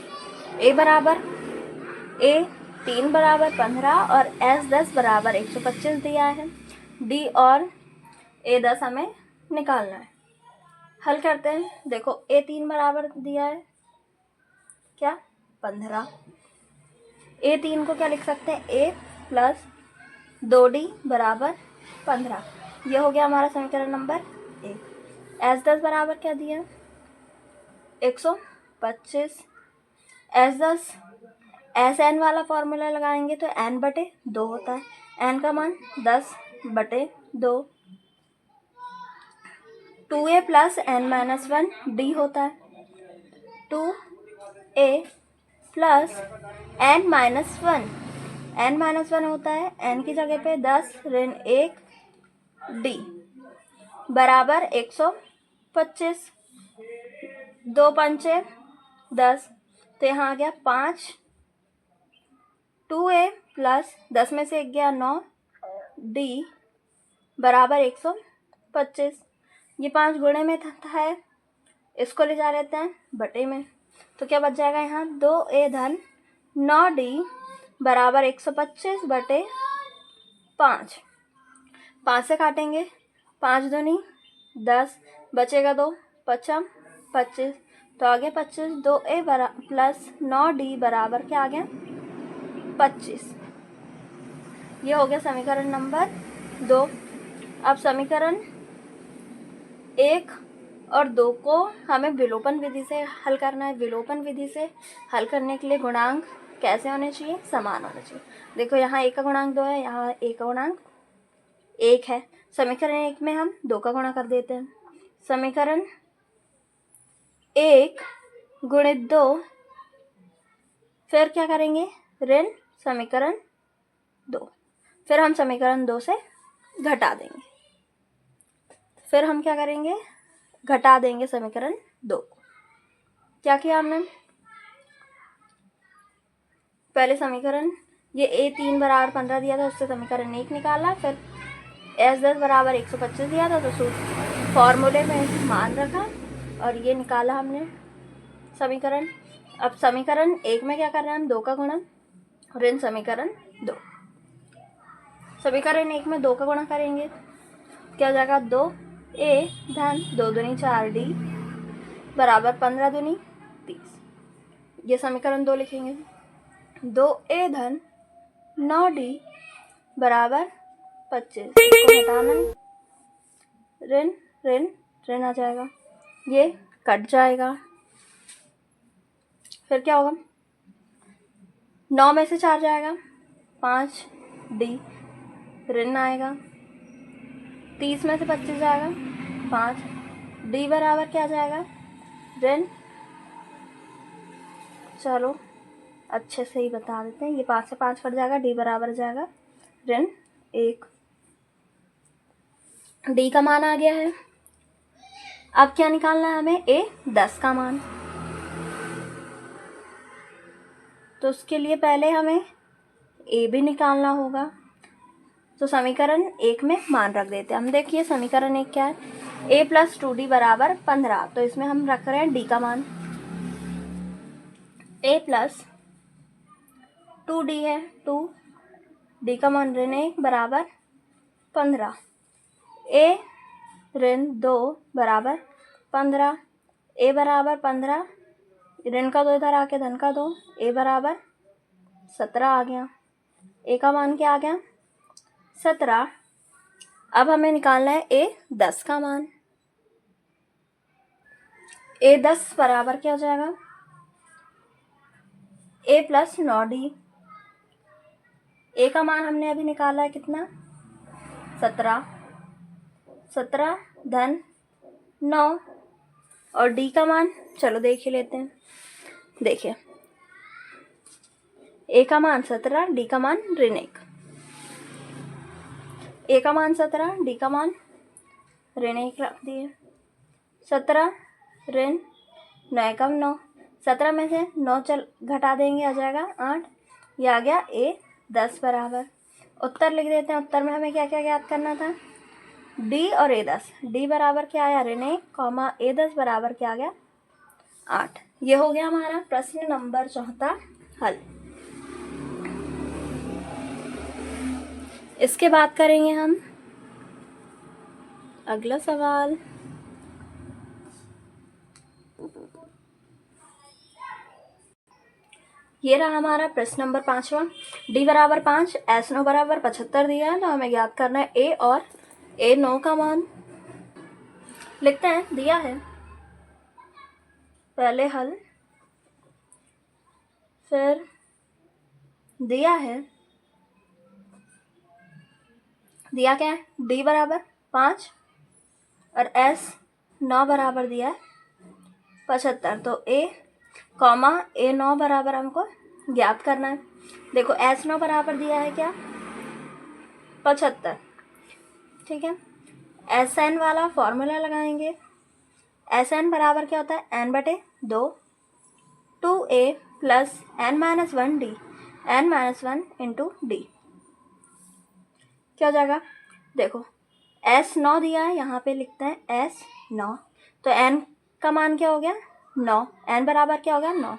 A 3 बराबर 15 और S10 बराबर 125 दिया है। D और A10 हमें निकालना है। हल करते हैं। देखो A3 बराबर दिया है क्या 15। A3 को क्या लिख सकते हैं, A + 2D बराबर 15। यह हो गया हमारा समीकरण नंबर 1। S10 बराबर क्या दिया 125। S10 SN वाला फॉर्मूला लगाएंगे तो n/2 होता है। n का मान 10/2। 2A + n-1 D होता है। 2A + n-1 n-1 होता है, n की जगह पे 10 ऋण 1 D बराबर 125। 2 पंचे 10, तो यहाँ आ गया 5। 2A + 10 में से 1 गया 9 D बराबर 125। ये 5 गुणे में है, इसको ले जा लेते हैं बटे में, तो क्या बच जाएगा यहाँ 2A धन 9D बराबर 125/5। 5 से काटेंगे, 5 दूनी 10, बचेगा 2, 5 25, तो आगे 25। 2A + 9D बराबर क्या आ गया 25। ये हो गया समीकरण नंबर 2। अब समीकरण 1 और 2 को हमें विलोपन विधि से हल करना है। विलोपन विधि से हल करने के लिए गुणांक कैसे होने चाहिए, समान होने चाहिए। देखो यहाँ A का गुणांक 2 है, यहाँ A का गुणांक 1 है। समीकरण 1 में हम 2 का गुणा कर देते हैं। समीकरण 1 गुणित 2, फिर क्या करेंगे, ऋण समीकरण 2, फिर हम समीकरण 2 से घटा देंगे। फिर हम क्या करेंगे, घटा देंगे समीकरण 2 को। क्या किया हमने, पहले समीकरण ये a3 बराबर 15 दिया था, उससे समीकरण 1 निकाला। फिर s10 बराबर 125 दिया था, तो सूत्र फॉर्मूले में मान रखा और ये निकाला हमने समीकरण। अब समीकरण 1 में क्या कर रहे हैं हम, 2 का गुणा, ऋण समीकरण 2। समीकरण 1 में 2 का गुणा करेंगे, क्या हो जाएगा, 2a धन 2 दूनी 4d बराबर 15 दूनी 30। ये समीकरण 2 लिखेंगे। 2a धन 9d बराबर 25, इसको हटाना है, ऋण ऋण ऋण आ जाएगा, ये कट जाएगा। फिर क्या होगा, 9 में से 4 जाएगा, 5d ऋण आएगा। 30 में से 25 जाएगा, 5d बराबर क्या जाएगा, ऋण। चलो अच्छे से ही बता देते हैं, ये 5 से 5 कट जाएगा, d बराबर जाएगा ऋण 1। d का मान आ गया है। अब क्या निकालना है हमें, a10 का मान। तो उसके लिए पहले हमें a भी निकालना होगा। तो समीकरण 1 में मान रख देते हैं हम। देखिए समीकरण 1 क्या है, a + 2d बराबर 15। तो इसमें हम रख रहे हैं d का मान, a + 2d है 2, d का मान ऋण 1 बराबर 15, a ऋण 2 बराबर 15, a बराबर 15, ऋण का 2 इधर आके धन का 2, a बराबर 17 आ गया। a का मान क्या आ गया, 17। अब हमें निकालना है a10 का मान। a10 बराबर क्या हो जाएगा, a + 9d। a का मान हमने अभी निकाला है कितना, 17, 17 धन 9, और d का मान चलो देख ही लेते हैं। देखिए a का मान 17, d का मान ऋण 1। a का मान 17, d का मान ऋण 1 रख दिए। 17 ऋण 9 एकम 9, 17 में से 9 घटा देंगे, आ जाएगा 8। ये आ गया a10 बराबर। उत्तर लिख देते हैं। उत्तर में हमें क्या क्या ज्ञात करना था, d और a10। d बराबर क्या आया, ऋण 1, कॉमा a10 बराबर क्या आ गया, 8। ये हो गया हमारा प्रश्न नंबर 4 हल। इसके बाद करेंगे हम अगला सवाल। ये रहा हमारा प्रश्न नंबर 5वां। d बराबर 5, s9 बराबर 75 दिया है, तो हमें ज्ञात करना है a और a9 का मान। लिखते हैं, दिया है पहले हल, फिर दिया है, दिया क्या है, d बराबर 5 और s9 बराबर दिया है 75। तो a कॉमा a9 बराबर हमको ज्ञात करना है। देखो s9 बराबर दिया है क्या, 75, ठीक है। sn वाला फॉर्मूला लगाएंगे। sn बराबर क्या होता है, n/2, 2a + n-1d, n-1 into d। क्या हो जाएगा, देखो s9 दिया है, यहाँ पे लिखते हैं s9। तो n का मान क्या हो गया, 9, n बराबर क्या हो गया, 9,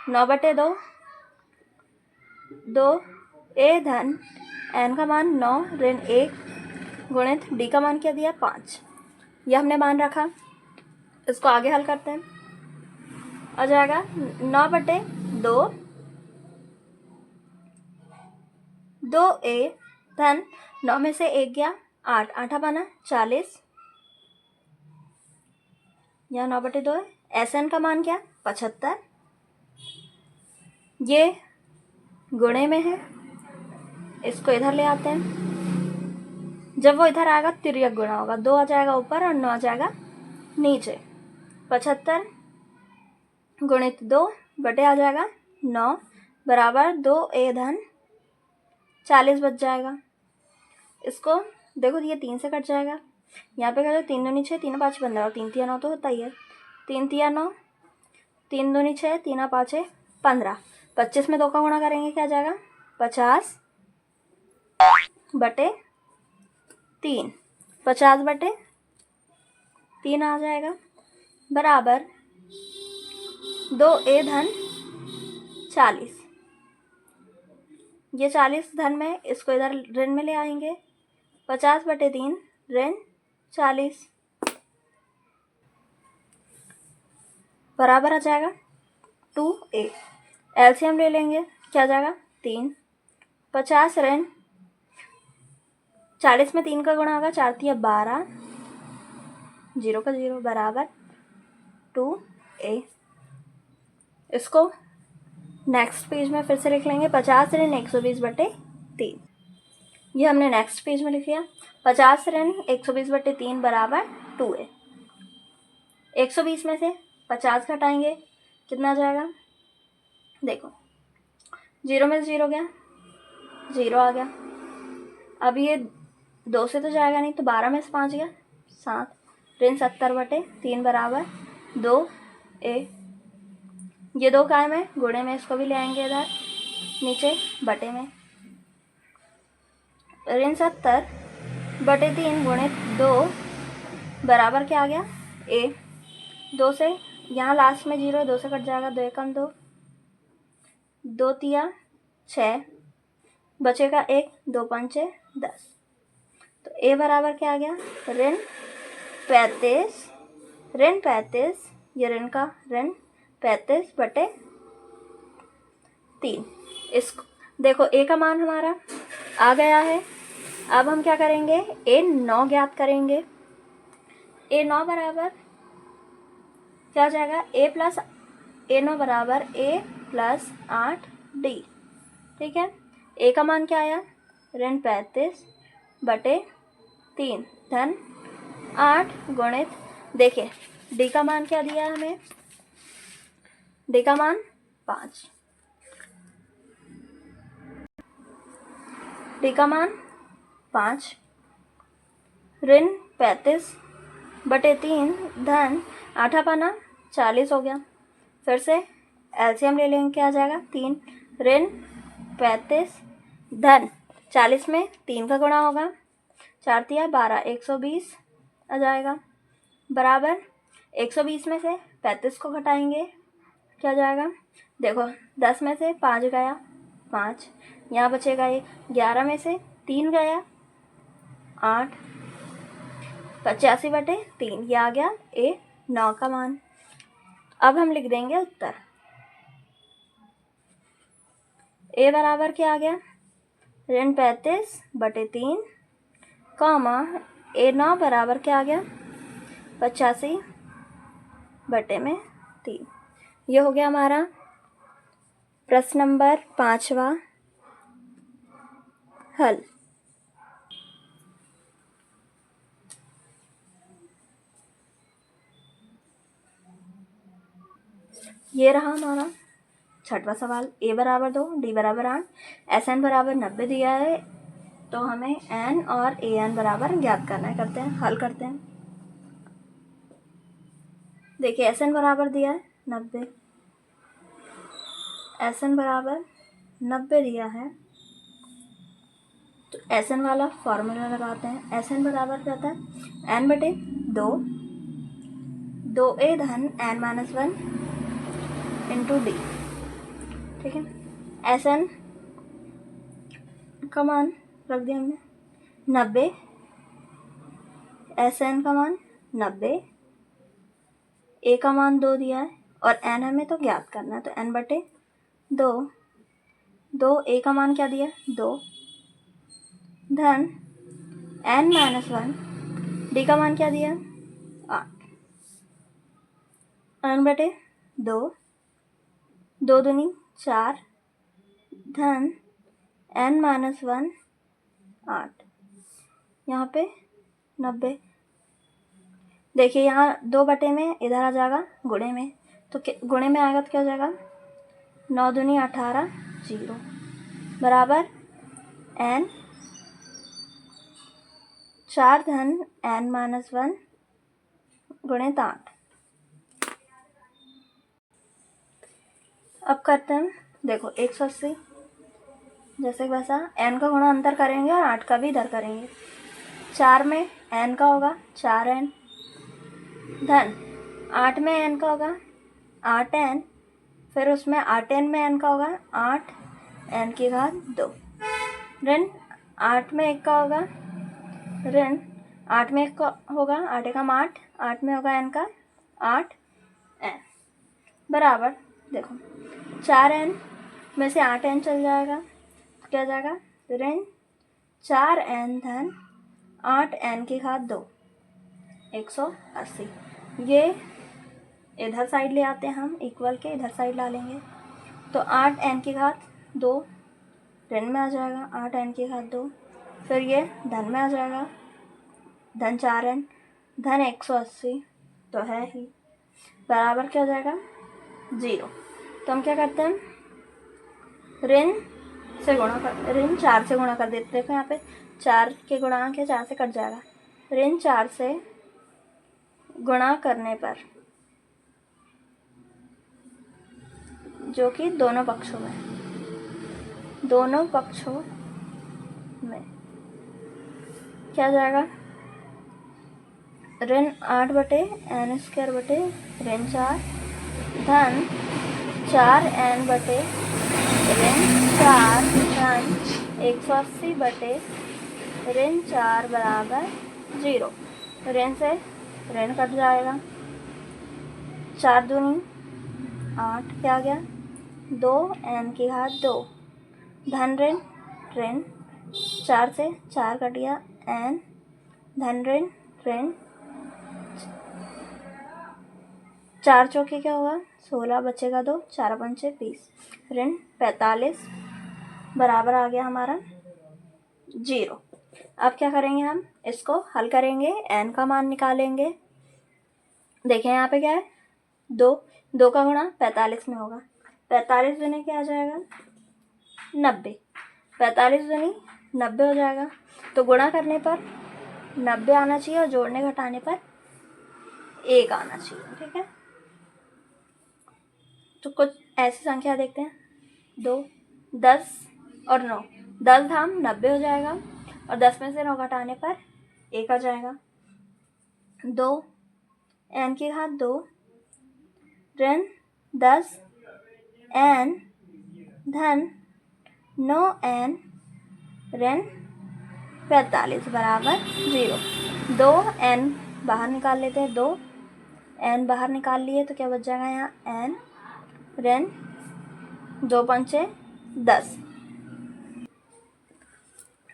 9/2, 2a धन n का मान 9 ऋण 1 गुणित d का मान क्या दिया, 5। यह हमने मान रखा। इसको आगे हल करते हैं। आ जाएगा 9/2, 2a धन 9 में से 1 गया 8, 8 बना 40, यहाँ 9/2 है। sn का मान क्या, 75, ये गुणे में है, इसको इधर ले आते हैं। जब वो इधर आएगा तिर्यक गुणा होगा, 2 आ जाएगा ऊपर और 9 आ जाएगा नीचे। 75 गुणित 2 बटे आ जाएगा 9 बराबर 2a धन 40 बच जाएगा। इसको देखो ये 3 से कट जाएगा, यहाँ पे करो 3 दूनी 6, 3 5 15 और 3 तिया 9 तो होता ही है। 3 तिया 9, 3 दूनी 6, 3 5 15। 25 में 2 का गुणा करेंगे क्या आ जाएगा 50 बटे 3, 50 बटे 3 आ जाएगा बराबर 2a धन 40। ये 40 धन में, इसको इधर ऋण में ले आएंगे। 50 बटे 3 ऋण 40 बराबर आ जाएगा 2a। एलसीएम ले लेंगे, क्या आ जाएगा 3। 50 ऋण 40 में 3 का गुणा होगा, 4 तिया 12, 0 का 0 बराबर 2a। इसको नेक्स्ट पेज में फिर से लिख लेंगे। 50 ऋण 120 बटे 3, ये हमने नेक्स्ट पेज में लिख लिया। 50 ऋण 120 बटे 3 बराबर 2a। 120 में से 50 घटाएंगे, कितना आ जाएगा देखो, 0 में से 0 गया, 0 आ गया। अब ये 2 से तो जाएगा नहीं, तो 12 में से 5 गया 7। ऋण 70 बटे 3 बराबर 2a। ये 2 काय में गुणे में, इसको भी ले आएंगे इधर नीचे बटे में। ऋण 70 बटे 3 गुणित 2 बराबर क्या आ गया a। 2 से यहाँ लास्ट में 0, 2 से कट जाएगा, 2 एकम 2, 2 तिया 6, बचेगा 1, 2 पंचे 10। तो a बराबर क्या आ गया ऋण 35, ऋण 35, ये ऋण का ऋण 35 बटे 3। इसको देखो a का मान हमारा आ गया है। अब हम क्या करेंगे, a9 ज्ञात करेंगे। a9 बराबर क्या हो जाएगा a9 बराबर a प्लस 8d। ठीक है, a का मान क्या आया ऋण 35 बटे 3 धन 8 गुणित, देखिए d का मान क्या दिया हमें, d का मान 5, d का मान 5 ऋण 35 बटे 3 धन 8 पाना 40 हो गया। फिर से एलसीएम ले लेंगे, क्या आ जाएगा 3, ऋण 35 धन 40 में 3 का गुणा होगा, 4 तिया 12, 120 आ जाएगा बराबर 120 में से 35 को घटाएंगे, क्या जाएगा देखो, 10 में से 5 गया 5, यहाँ बचेगा 1, 11 में से 3 गया 8, 85 बटे 3, ये आ गया a9 का मान। अब हम लिख देंगे उत्तर। a बराबर क्या आ गया ऋण 35 बटे 3 कॉमा a9 बराबर क्या आ गया 85 बटे में 3। ये हो गया हमारा प्रश्न नंबर 5वां हल। ये रहा हमारा 6वां सवाल। a बराबर 2, d बराबर 8, SN बराबर 90 दिया है, तो हमें n और an बराबर ज्ञात करना है। करते हैं, हल करते हैं। देखिए SN बराबर दिया है 90, SN बराबर 90 दिया है, तो SN वाला फॉर्मूला लगाते हैं। SN बराबर क्या होता है n बटे 2, 2a धन n माइनस 1 इंटू डी। ठीक है, SN का मान रख दिया हमने 90, SN का मान 90, a का मान 2 दिया है और n हमें तो ज्ञात करना है, तो n बटे 2, 2a का मान क्या दिया 2 धन n माइनस 1, d का मान क्या दिया 8, n बटे 2, 2 दूनी 4 धन n माइनस 1 8। यहाँ पे 90। देखिए यहाँ 2 में इधर आ जाएगा गुणे में, तो गुणे में आएगा तो क्या हो जाएगा, 9 दूनी 18 0 बराबर n 4 धन n माइनस 1 गुणित 8। अब करते हैं, देखो 180 जैसे वैसा n का गुणा अंदर करेंगे और 8 का भी इधर करेंगे। 4 में n का होगा 4n धन 8 में n का होगा 8n, फिर उसमें 8n में n का होगा 8n की घात 2 ऋण 8 में 1 का होगा ऋण 8 में 1 का होगा 8 एकम 8, 8 में होगा n का 8n बराबर, देखो 4n में से 8n चल जाएगा तो क्या जाएगा, ऋण 4n धन 8n की घात 2 180। ये इधर साइड ले आते हैं हम, इक्वल के इधर साइड ला लेंगे तो 8n की घात 2 ऋण में आ जाएगा 8n की घात 2, फिर ये धन में आ जाएगा धन 4n धन 180 तो है ही, बराबर क्या हो जाएगा 0। तो हम क्या करते हैं, ऋण से गुणा कर, ऋण 4 से गुणा कर देते। देखो यहाँ पे 4 के गुणांक है, 4 से कट जाएगा, ऋण 4 से गुणा करने पर, जो कि दोनों पक्षों में क्या जाएगा, ऋण 8/n² ऋण 4 धन 4n बटे ऋण 4 धन 180 ऋण 4 बराबर 0। ऋण से ऋण कट जाएगा, 4 दूनी 8 क्या आ गया, 2n की घात 2 धन ऋण ऋण 4 से 4 कट गया n धन ऋण ऋण 4 चौके क्या होगा 16 बचेगा 2, 4 पंचे 20 ऋण 45 बराबर आ गया हमारा 0। अब क्या करेंगे, हम इसको हल करेंगे, n का मान निकालेंगे। देखें यहाँ पे क्या है, 2 का गुणा 45 में होगा, 45 दूनी क्या आ जाएगा 90, 45 दूनी 90 हो जाएगा, तो गुणा करने पर 90 आना चाहिए और जोड़ने घटाने पर 1 आना चाहिए, ठीक है। तो कुछ ऐसी संख्या देखते हैं, 2 10 और 9, 10 धाम 90 हो जाएगा और 10 में से 9 घटाने पर 1 आ जाएगा, 2 n की घात 2 ऋण 10 n धन 9n ऋण 45 बराबर 0। 2n बाहर निकाल लेते हैं, 2n बाहर निकाल लिए तो क्या बच जाएगा यहाँ n ऋण 2 पंचे 10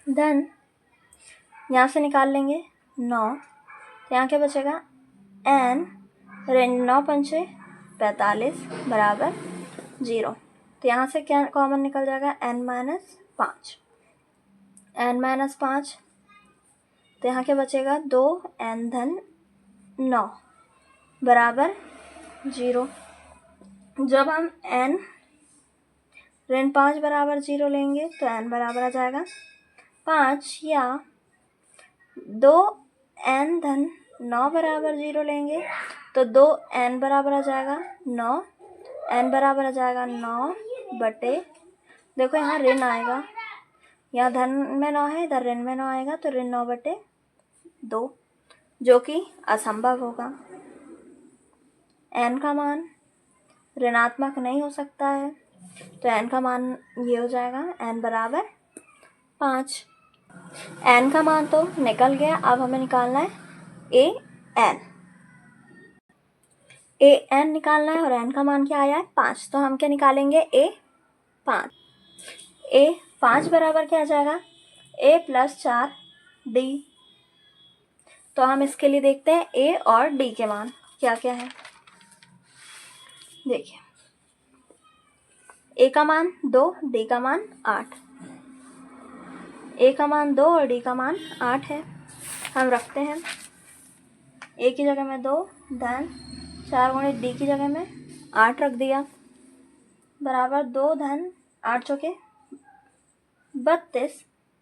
धन यहाँ से निकाल लेंगे 9, तो यहाँ क्या बचेगा n ऋण 9 पंचे 45 बराबर 0। तो यहाँ से क्या कॉमन निकल जाएगा n माइनस 5, तो यहाँ क्या बचेगा 2n धन 9 बराबर 0। जब हम n ऋण 5 बराबर 0 लेंगे तो n बराबर आ जाएगा 5, या 2n धन 9 बराबर 0 लेंगे तो 2n बराबर आ जाएगा 9, n बराबर आ जाएगा 9 बटे, देखो यहाँ ऋण आएगा, यहाँ धन में 9 है, इधर ऋण में 9 आएगा तो ऋण 9 बटे 2, जो कि असंभव होगा। n का मान ऋणात्मक नहीं हो सकता है, तो n का मान ये हो जाएगा n बराबर 5। n का मान तो निकल गया, अब हमें निकालना है an निकालना है और n का मान क्या आया है 5, तो हम क्या निकालेंगे a5 बराबर क्या आ जाएगा a + 4d। तो हम इसके लिए देखते हैं a और d के मान क्या क्या है। देखिए a का मान 2, d का मान 8, a का मान 2 और d का मान 8 है। हम रखते हैं ए की जगह में 2 धन 4 गुणे डी की जगह में 8 रख दिया बराबर 2 धन 8 चौके 32।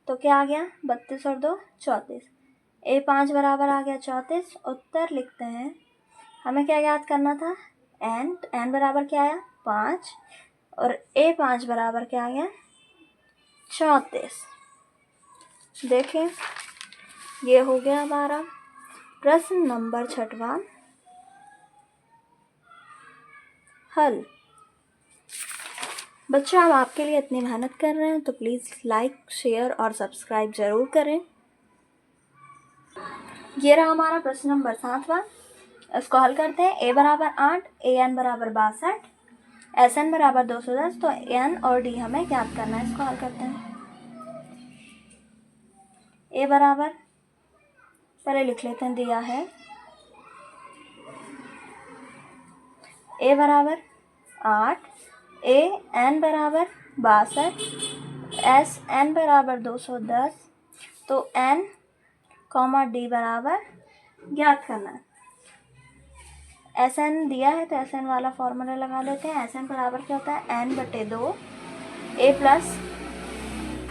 तो क्या आ गया 32 और 2 34। A5 बराबर आ गया 34। उत्तर लिखते हैं। हमें क्या याद करना था n बराबर क्या आया 5 और A5 बराबर क्या आ गया 34। देखें ये हो गया हमारा प्रश्न नंबर 6वां हल। बच्चों हम आपके लिए इतनी मेहनत कर रहे हैं तो प्लीज़ लाइक शेयर और सब्सक्राइब ज़रूर करें। ये रहा हमारा प्रश्न नंबर 7वां। इसको हल करते हैं। A बराबर 8 AN बराबर 62 SN बराबर 210। तो N और D हमें ज्ञात करना है। इसको हल करते हैं। A बराबर पहले लिख लेते हैं दिया है A बराबर 8 AN बराबर 62 SN बराबर 210। तो N D बराबर ज्ञात करना है। SN दिया है तो SN वाला फॉर्मूला लगा लेते हैं। SN बराबर क्या होता है N/2 A प्लस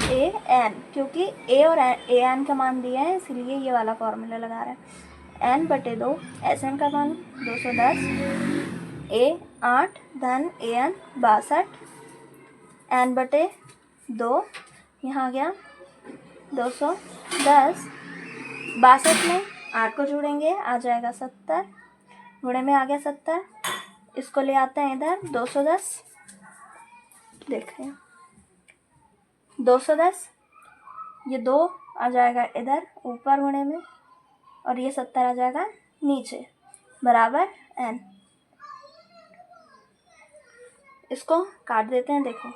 AN, क्योंकि A और AN का मान दिया है इसलिए ये वाला फॉर्मूला लगा रहे हैं। N/2 SN का मान 210 A 8 धन AN 62 N/2 यहाँ आ गया 210। 62 में 8 को जोड़ेंगे आ जाएगा 70 गुणे में आ गया 70। इसको ले आते हैं इधर 210। देखें 210 ये 2 आ जाएगा इधर ऊपर गुणे में और ये 70 आ जाएगा नीचे बराबर N। इसको काट देते हैं। देखो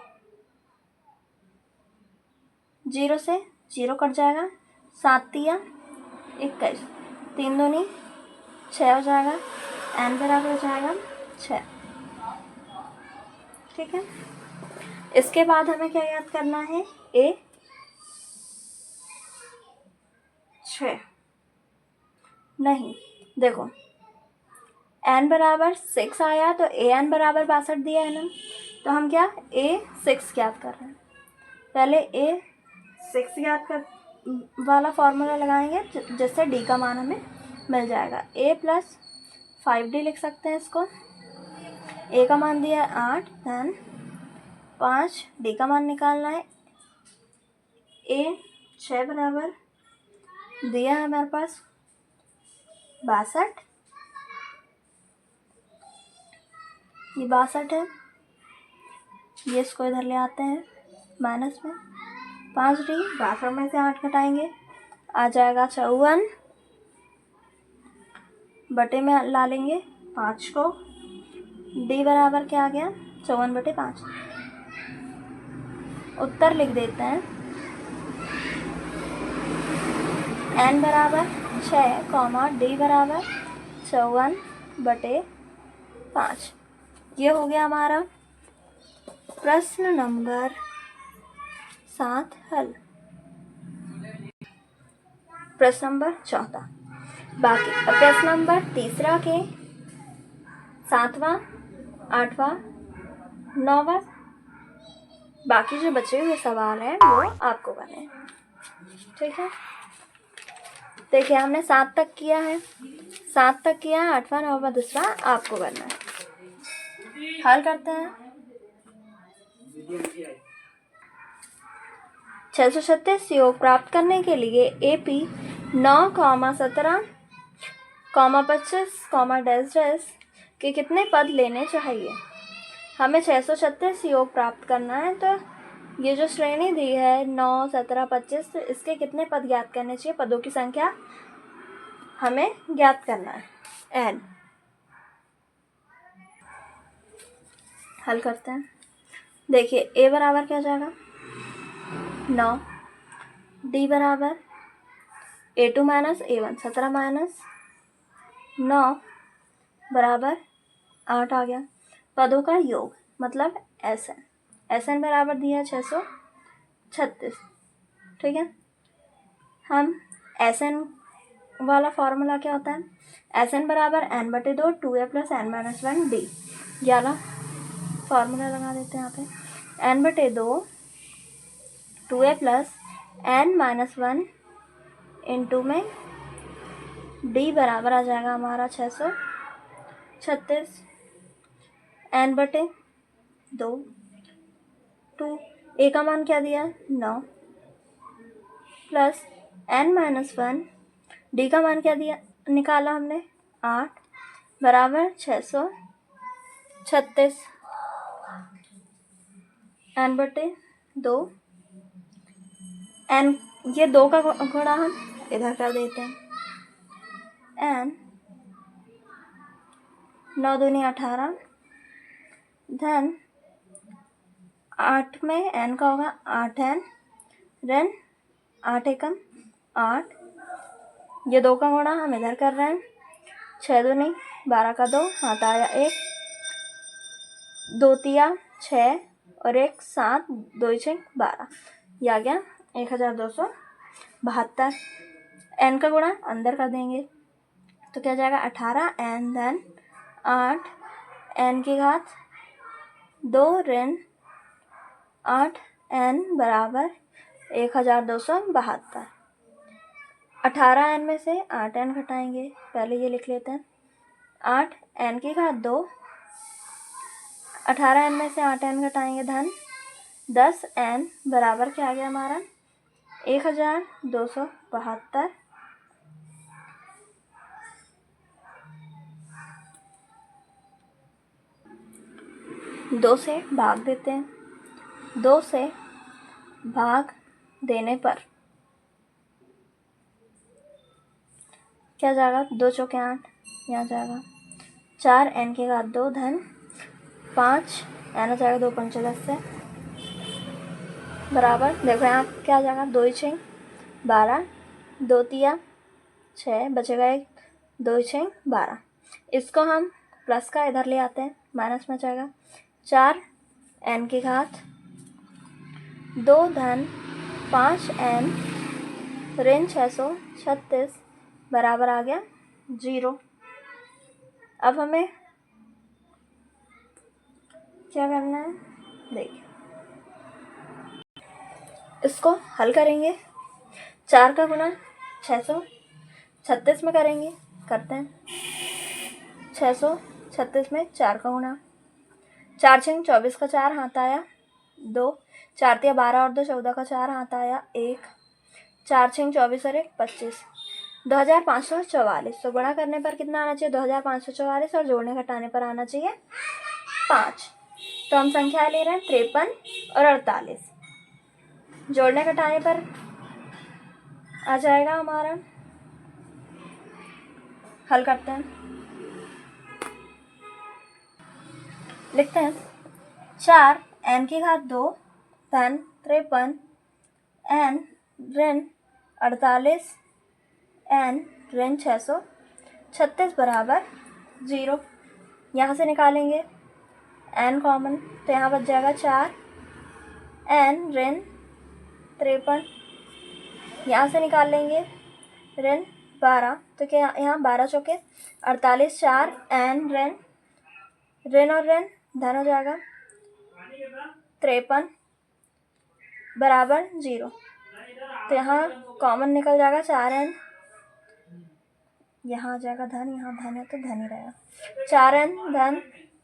0 से 0 कट जाएगा 7 तिया 21 3 दूनी 6 हो जाएगा N बराबर हो जाएगा 6। ठीक है। इसके बाद हमें क्या याद करना है A 6 नहीं। देखो N बराबर 6 आया तो AN बराबर 62 दिया है ना, तो हम क्या A6 ज्ञात कर रहे हैं। पहले A6 ज्ञात कर वाला फॉर्मूला लगाएंगे जिससे D का मान हमें मिल जाएगा। A प्लस 5D लिख सकते हैं इसको। A का मान दिया है 8 धन 5 D का मान निकालना है। A 6 बराबर दिया है हमारे पास 62। ये 62 है। ये इसको इधर ले आते हैं माइनस में 5D 62 में से 8 घटाएंगे आ जाएगा 54 बटे में ला लेंगे 5 को। D बराबर क्या आ गया 54/5। उत्तर लिख देते हैं N बराबर 6 D बराबर 54/5। ये हो गया हमारा प्रश्न नंबर 7 हल। प्रश्न नंबर 14 बाकी। प्रश्न नंबर 3 के 7वां 8वां 9वां बाकी जो बचे हुए सवाल हैं वो आपको करने हैं। ठीक है। देखिए हमने 7 तक किया है 8वां 9वां 10वां आपको करना है। हल करते हैं। 636 योग प्राप्त करने के लिए AP 9, 17, 25, डैश डैश के कितने पद लेने चाहिए। हमें 636 योग प्राप्त करना है तो ये जो श्रेणी दी है 9, 17, 25 इसके कितने पद ज्ञात करने चाहिए। पदों की संख्या हमें ज्ञात करना है N। हल करते हैं। देखिए A बराबर क्या हो जाएगा 9 D बराबर A2 माइनस A1 17 माइनस 9 बराबर 8 आ गया। पदों का योग मतलब SN बराबर दिया 636। ठीक है। हम SN वाला फॉर्मूला क्या होता है, एस एन बराबर एन बटे 2 2a plus N minus 1 D. ये वाला फॉर्मूला लगा देते हैं यहाँ पे, एन बटे 2 2a plus N minus 1 into में डी बराबर आ जाएगा हमारा 636, एन बटे 2 2 ए का मान क्या दिया 9 प्लस एन माइनस 1 डी का मान क्या दिया निकाला हमने 8 बराबर 636, एन बटे 2 एन, ये 2 का गुणा हम इधर कर देते हैं, एन 9 दूनी 18 धन 8 में एन का होगा 8 एन ऋण 8 एकम 8, ये 2 का गुणा हम इधर कर रहे हैं, 6 दूनी 12 का 2 हाथ आया 1, 2 तिया 6 और 1 7 2 6 12, ये आ गया 1272। एन का गुणा अंदर कर देंगे तो क्या जाएगा 18 एन धन 8 एन की घात 2 ऋण 8 एन बराबर 1272। 18 एन में से 8 एन घटाएंगे, पहले ये लिख लेते हैं, 8 एन की घात 2, 18 एन में से 8 एन घटाएंगे धन 10 एन बराबर क्या आ गया हमारा 1272। 2 से भाग देते हैं, 2 से भाग देने पर क्या जाएगा 2 चौके 8, यहाँ जाएगा 4 एन की घात 2 धन 5 एन हो जाएगा 2 पंचे 10 से बराबर, देखो यहाँ क्या जाएगा 2 6 12, 2 तिया 6 बचेगा 1, 2 6 12, इसको हम प्लस का इधर ले आते हैं, माइनस में जाएगा 4 एन की घात 2 धन 5 एन ऋण 636 बराबर आ गया 0। अब हमें क्या करना है, देखिए इसको हल करेंगे, 4 का गुणा 636 में करेंगे, करते हैं 636 में 4 का गुणा, 4 6 24 का 4 हाथ आया 2, 4 तिया 12 और 2 14 का 4 हाथ आया 1, 4 6 24 और 1 25, 2544। तो गुणा करने पर कितना आना चाहिए 2544 और जोड़ने घटाने पर आना चाहिए 5। तो हम संख्या ले रहे हैं 53 और 48, जोड़ने घटाने पर आ जाएगा हमारा, हल करते हैं, लिखते हैं 4 एन की घात 2 धन 53 एन ऋण 48 एन ऋण 636 बराबर 0। यहाँ से निकालेंगे एन कॉमन, तो यहाँ बच जाएगा 4 एन ऋण 53, यहाँ से निकाल लेंगे ऋण 12, तो क्या यहाँ 12 चौके 48, 4 एन ऋण और ऋण धन हो जाएगा 53 बराबर 0। तो यहाँ कॉमन निकल जाएगा 4 एन, यहाँ आ जाएगा धन, यहाँ धन है तो धन ही रहेगा, 4 एन धन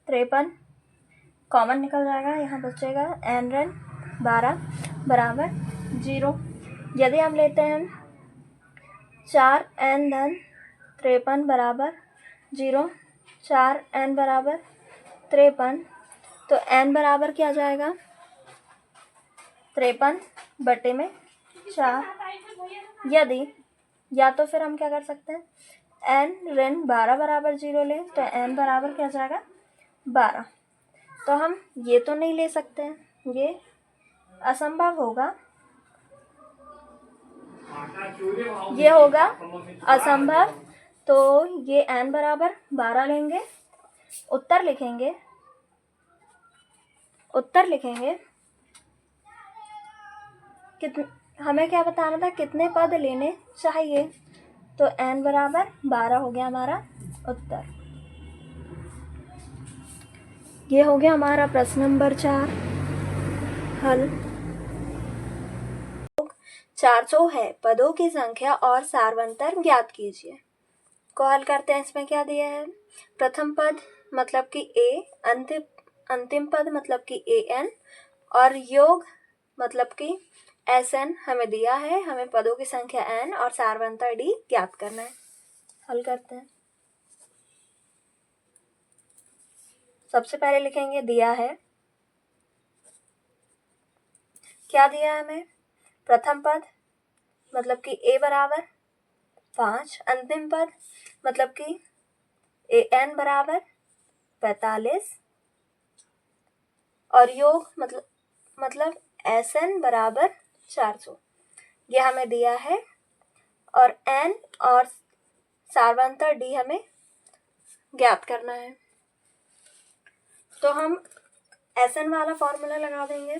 53 कॉमन निकल जाएगा, यहाँ बचेगा एन ऋण 12 बराबर 0। यदि हम लेते हैं 4 एन धन 53 बराबर 0, 4 एन बराबर 53, तो एन बराबर क्या जाएगा 53 बटे में 4। यदि या तो फिर हम क्या कर सकते हैं एन ऋण 12 बराबर 0 लें, तो एन बराबर क्या जाएगा 12। तो हम ये तो नहीं ले सकते हैं, ये असंभव होगा, ये होगा असंभव। तो ये n बराबर 12 लेंगे, उत्तर लिखेंगे, हमें क्या बताना था कितने पद लेने चाहिए, तो n बराबर 12 हो गया हमारा उत्तर। ये हो गया हमारा प्रश्न नंबर 4 हल। 400 है, पदों की संख्या और सार्वंतर ज्ञात कीजिए। को हल करते हैं। इसमें क्या दिया है? प्रथम पद मतलब कि a, अंतिम पद मतलब कि an और योग मतलब कि sn हमें दिया है। हमें पदों की संख्या n और सार्वंतर d ज्ञात करना है। हल करते हैं। सबसे पहले लिखेंगे दिया है। क्या दिया है हमें? प्रथम पद मतलब कि a बराबर 5, अंतिम पद मतलब कि an बराबर 45 और योग मतलब sn बराबर 400। यह हमें दिया है और n और सार्वंतर d हमें ज्ञात करना है। तो हम sn वाला फॉर्मूला लगा देंगे।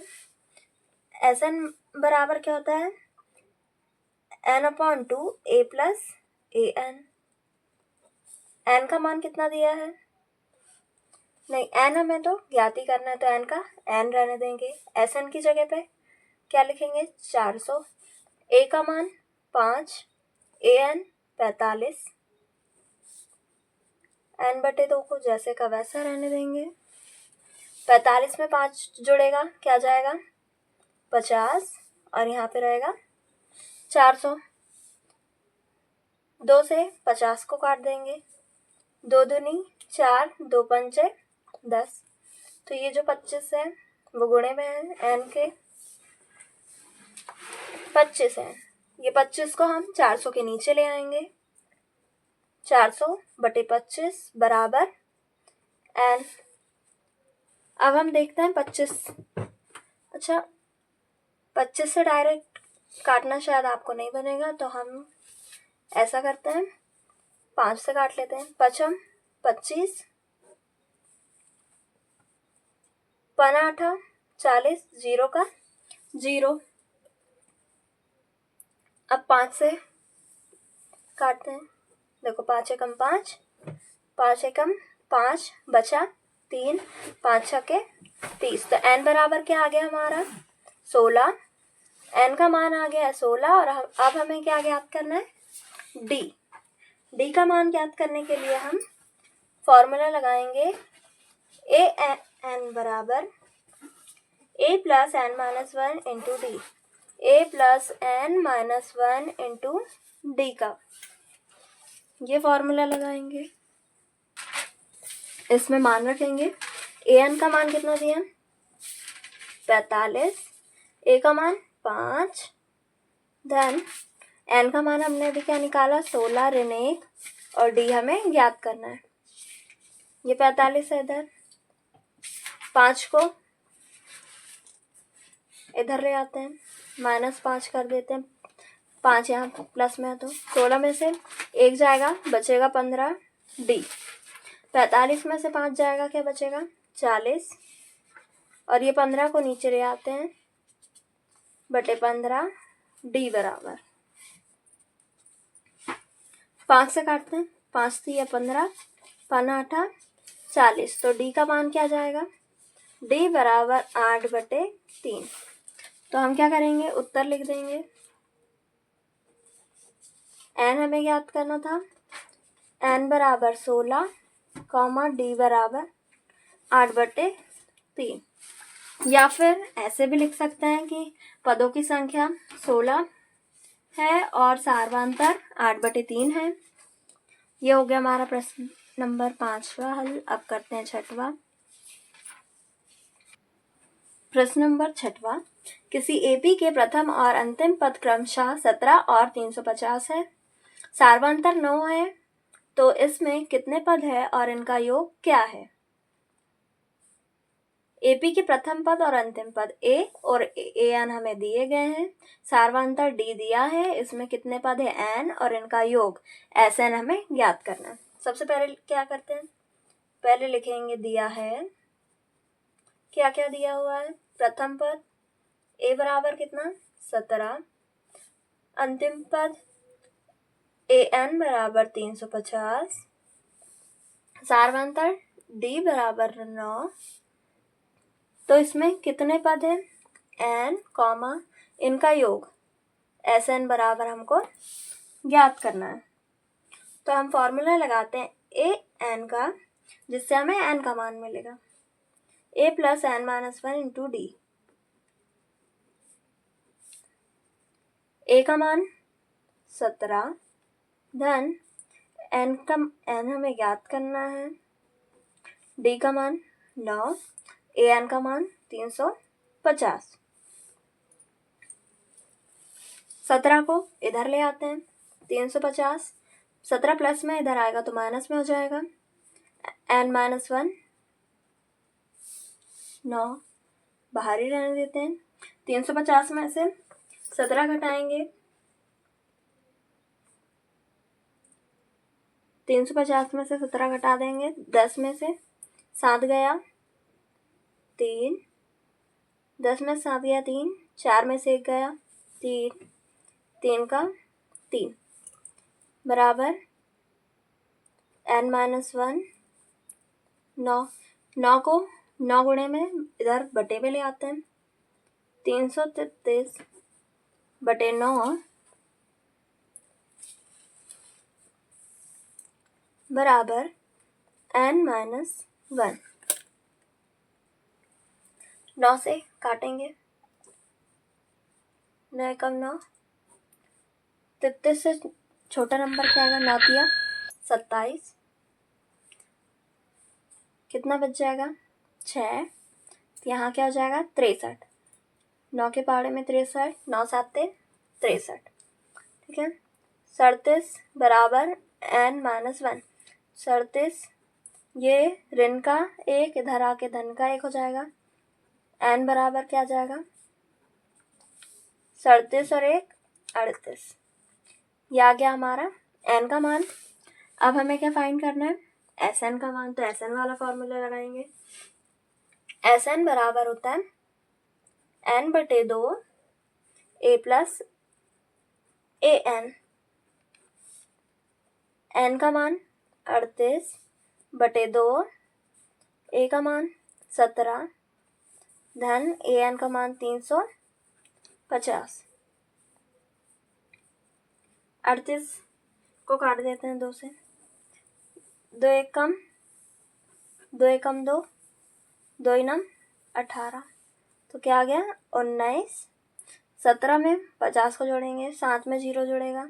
sn बराबर क्या होता है? n/2 a plus an। n का मान कितना दिया है? नहीं, n हमें तो ज्ञात ही करना है, तो n का n रहने देंगे। sn की जगह पे क्या लिखेंगे? 400। a का मान 5, an 45, n/2 को जैसे का वैसा रहने देंगे। 45 में 5 जुड़ेगा, क्या जाएगा? 50 और यहाँ पे रहेगा 400। 2 से 50 को काट देंगे। 2 दूनी 4, 2 पंचे 10। तो ये जो 25 है वो गुणे में है n के 25 है। ये 25 को हम 400 के नीचे ले आएंगे। 400/25 बराबर n। अब हम देखते हैं 25। अच्छा, 25 से डायरेक्ट काटना शायद आपको नहीं बनेगा, तो हम ऐसा करते हैं, 5 से काट लेते हैं। 5 25, 5 40, 0 का 0। अब 5 से काटते हैं। देखो 5 एकम 5, 5 एकम 5 बचा 3, 5 छके 30। तो n बराबर क्या आ गया हमारा? 16। n का मान आ गया है 16 और अब हमें क्या ज्ञात करना है? d का मान ज्ञात करने के लिए हम फॉर्मूला लगाएंगे an बराबर a plus n minus 1 into D. a plus n minus 1 into D का ये फॉर्मूला लगाएंगे। इसमें मान रखेंगे। an का मान कितना दिया? 45, a का मान 5, धन n का मान हमने अभी क्या निकाला? 16 ऋण 1 और d हमें ज्ञात करना है। ये 45 है, इधर 5 को इधर ले आते हैं, -5 कर देते हैं। 5 यहाँ प्लस में है तो 16 में से 1 जाएगा, बचेगा 15 डी। 45 में से 5 जाएगा, क्या बचेगा? 40 और ये 15 को नीचे ले आते हैं, बटे 15 डी बराबर 5 से काटते हैं। 5 3 15, 5 8 40। तो डी का मान क्या जाएगा? डी बराबर 8/3। तो हम क्या करेंगे? उत्तर लिख देंगे। n हमें याद करना था, n बराबर 16, डी बराबर 8/3। या फिर ऐसे भी लिख सकते हैं कि पदों की संख्या 16 है और सार्वंतर 8/3 है। ये हो गया हमारा प्रश्न नंबर 5वां हल। अब करते हैं 6वां। प्रश्न नंबर 6वां, किसी एपी के प्रथम और अंतिम पद क्रमशः 17 और 350 है। सार्वंतर 9 है, तो इसमें कितने पद है और इनका योग क्या है? एपी के प्रथम पद और अंतिम पद ए और an हमें दिए गए हैं। सार्वंतर डी दिया है, इसमें कितने पद है? n और इनका योग sn हमें ज्ञात करना है। सबसे पहले क्या करते हैं? पहले लिखेंगे दिया है। क्या क्या दिया हुआ है? प्रथम पद a बराबर कितना? 17, अंतिम पद an बराबर 350, सारवंतर d बराबर 9। तो इसमें कितने पद हैं? n, इनका योग Sn बराबर हमको ज्ञात करना है। तो हम फॉर्मूला लगाते हैं an का, जिससे हमें n का मान मिलेगा a plus n minus 1 into D. a का मान 17 धन n हमें ज्ञात करना है, d का मान 9, an का मान 350। 17 को इधर ले आते हैं, 350 17 प्लस में इधर आएगा तो माइनस में हो जाएगा, n माइनस 1 9 बाहर ही रहने देते हैं। 350 में से 17 घटाएंगे, 350 में से 17 घटा देंगे, 10 में से 7 गया 3, 10 में से 7 गया 3, 4 में से 1 गया 3, 3 का 3 बराबर n माइनस 1 9। 9 को 9 गुणे में इधर बटे में ले आते हैं, 333 बटे 9 बराबर n माइनस 1। 9 से काटेंगे, 9 कम 9, 33 से छोटा नंबर क्या आएगा? 9 तिया 27, कितना बच जाएगा? 6, यहाँ क्या हो जाएगा? 63, 9 के पहाड़े में 63, 9 7 63, ठीक है। 37 बराबर n माइनस 1। 37 ये ऋण का 1 इधर आके धन का 1 हो जाएगा, n बराबर क्या आ जाएगा? 37 और 1 38। ये आ गया हमारा n का मान। अब हमें क्या फाइंड करना है? Sn का मान। तो Sn वाला फॉर्मूला लगाएंगे, Sn बराबर होता है n बटे 2 a प्लस an। n का मान 38 बटे 2, a का मान 17 धन an का मान 350। 38 को काट देते हैं 2 से, 2 1 कम 2 1 कम 2, 2 9 18, तो क्या आ गया? 19। 17 में 50 को जोड़ेंगे, 7 में 0 जुड़ेगा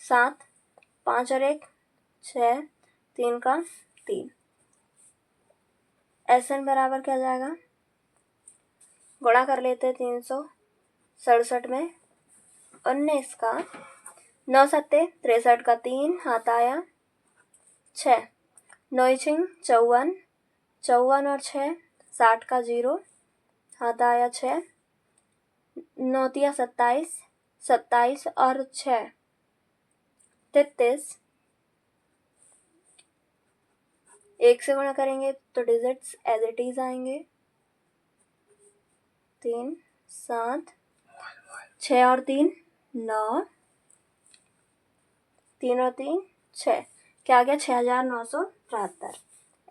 7, 5 और 1 6, 3 का 3। Sn बराबर क्या जाएगा? गुणा कर लेते हैं 367 में 19 का 9 7 63 का 3 हाथ आया 6, 9 6 54, 54 और 6 60 का 0 हाथ आया 6, 9 तिया 27, 27 और 6 33। 1 से गुणा करेंगे तो डिजिट्स एज इट इज आएंगे, 3 7, 6 और 3 9, 3 और 3 6, क्या आ गया? 6973।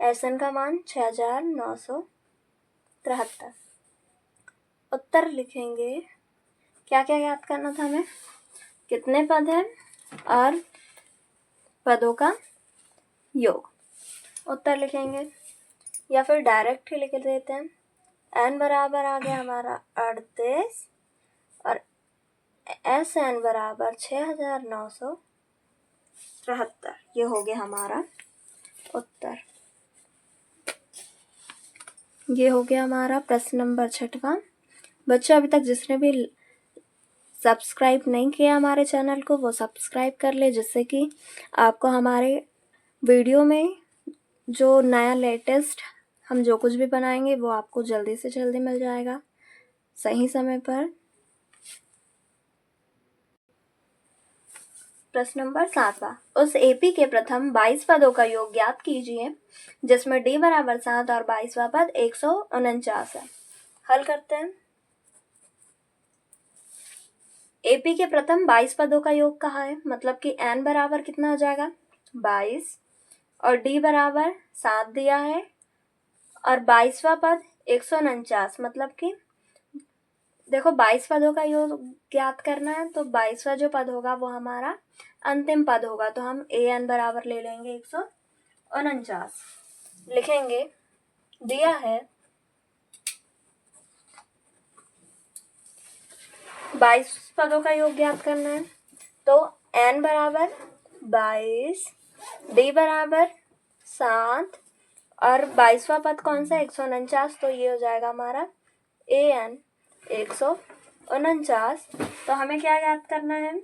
Sn का मान 6973। उत्तर लिखेंगे, क्या क्या याद करना था हमें? कितने पद हैं और पदों का योग। उत्तर लिखेंगे या फिर डायरेक्ट ही लिख देते हैं। n बराबर आ गया हमारा 38 और Sn बराबर 6973। ये हो गया हमारा उत्तर। ये हो गया हमारा प्रश्न नंबर 6वां। बच्चों, अभी तक जिसने भी सब्सक्राइब नहीं किया हमारे चैनल को वो सब्सक्राइब कर ले, जिससे कि आपको हमारे वीडियो में जो नया लेटेस्ट हम जो कुछ भी बनाएंगे वो आपको जल्दी से जल्दी मिल जाएगा सही समय पर। प्रश्न नंबर 7वां, उस एपी के प्रथम 22 पदों का योग ज्ञात कीजिए जिसमें d बराबर 7 और 22वां पद 149 है। हल करते हैं। एपी के प्रथम 22 पदों का योग कहा है, मतलब कि n बराबर कितना हो जाएगा 22 और d बराबर 7 दिया है और 22वां पद 149, मतलब कि देखो 22 पदों का योग ज्ञात करना है तो 22वां जो पद होगा वो हमारा अंतिम पद होगा, तो हम an बराबर ले लेंगे 149। लिखेंगे दिया है 22 पदों का योग ज्ञात करना है, तो n बराबर 22, d बराबर 7 और 22वां पद कौन सा 149, तो ये हो जाएगा हमारा an 149। तो हमें क्या ज्ञात करना है,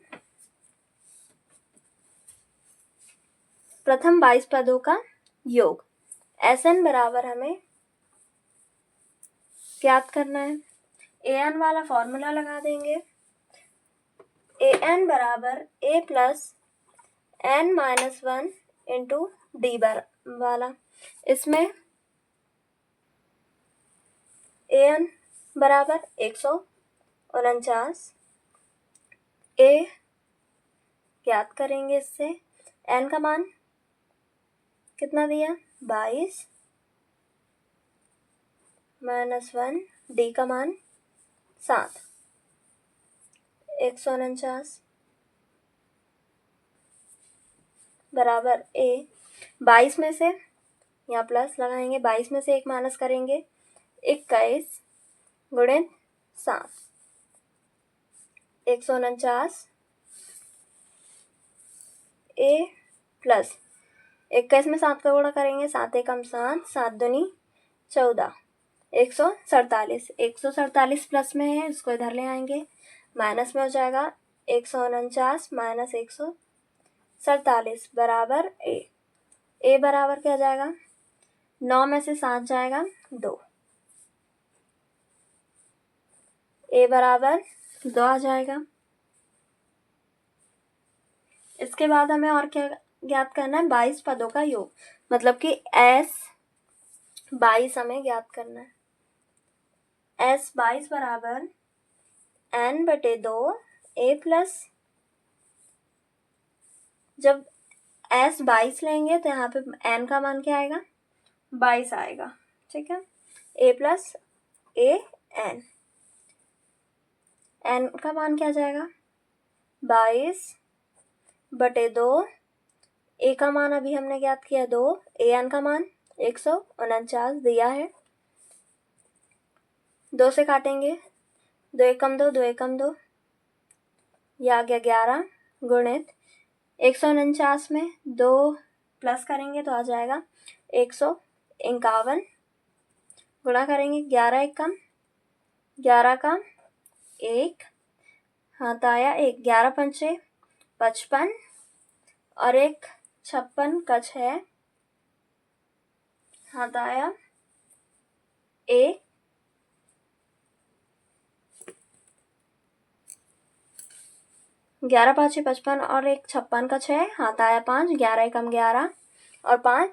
प्रथम 22 पदों का योग। Sn बराबर हमें ज्ञात करना है, an वाला फॉर्मूला लगा देंगे, an बराबर a plus n minus 1 into D वाला। इसमें an बराबर 149, a ज्ञात करेंगे, इससे n का मान कितना दिया 22 माइनस 1, डी का मान 7, 149 बराबर a। 22 में से यहाँ प्लस लगाएंगे, 22 में से 1 माइनस करेंगे 21 गुणित 7, 149 a प्लस 21 में 7 का गुणा करेंगे, 7 एकम 7, 7 दूनी 14, 147। 147 प्लस में है, इसको इधर ले आएंगे, माइनस में हो जाएगा 149 माइनस 147 बराबर a बराबर क्या जाएगा 9 में से 7 जाएगा 2, a बराबर 2 आ जाएगा। इसके बाद हमें और क्या ज्ञात करना है, 22 पदों का योग, मतलब कि S22 हमें ज्ञात करना है। S22 बराबर n/2 a प्लस, जब S22 लेंगे तो यहाँ पे n का मान क्या आएगा 22 आएगा, ठीक है, a प्लस a n का मान क्या जाएगा 22/2, a का मान अभी हमने ज्ञात किया 2, an का मान 149 दिया है, 2 से काटेंगे, 2 एकम 2, 2 एकम 2, यह आ गया 11 गुणित 149 में 2 प्लस करेंगे तो आ जाएगा 151, गुणा करेंगे 11 एकम 11 का 1, हाथ आया 1, 11 पंचे 55 और 1 56 का 6, हाथ आया 1, 11 पाँचे 55 और 1 56 का 6, हाथ आया 5, 11 एकम 11 और 5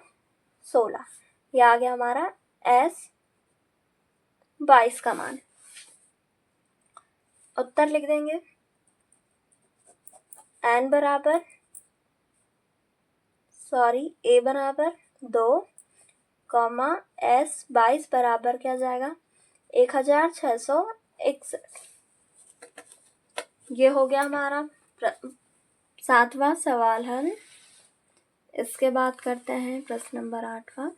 16, यह आ गया हमारा S22 का मान। उत्तर लिख देंगे, a बराबर 2, S22 बराबर क्या जाएगा 1661। ये हो गया हमारा 7वां सवाल हल। इसके बाद करते हैं प्रश्न नंबर 8वां।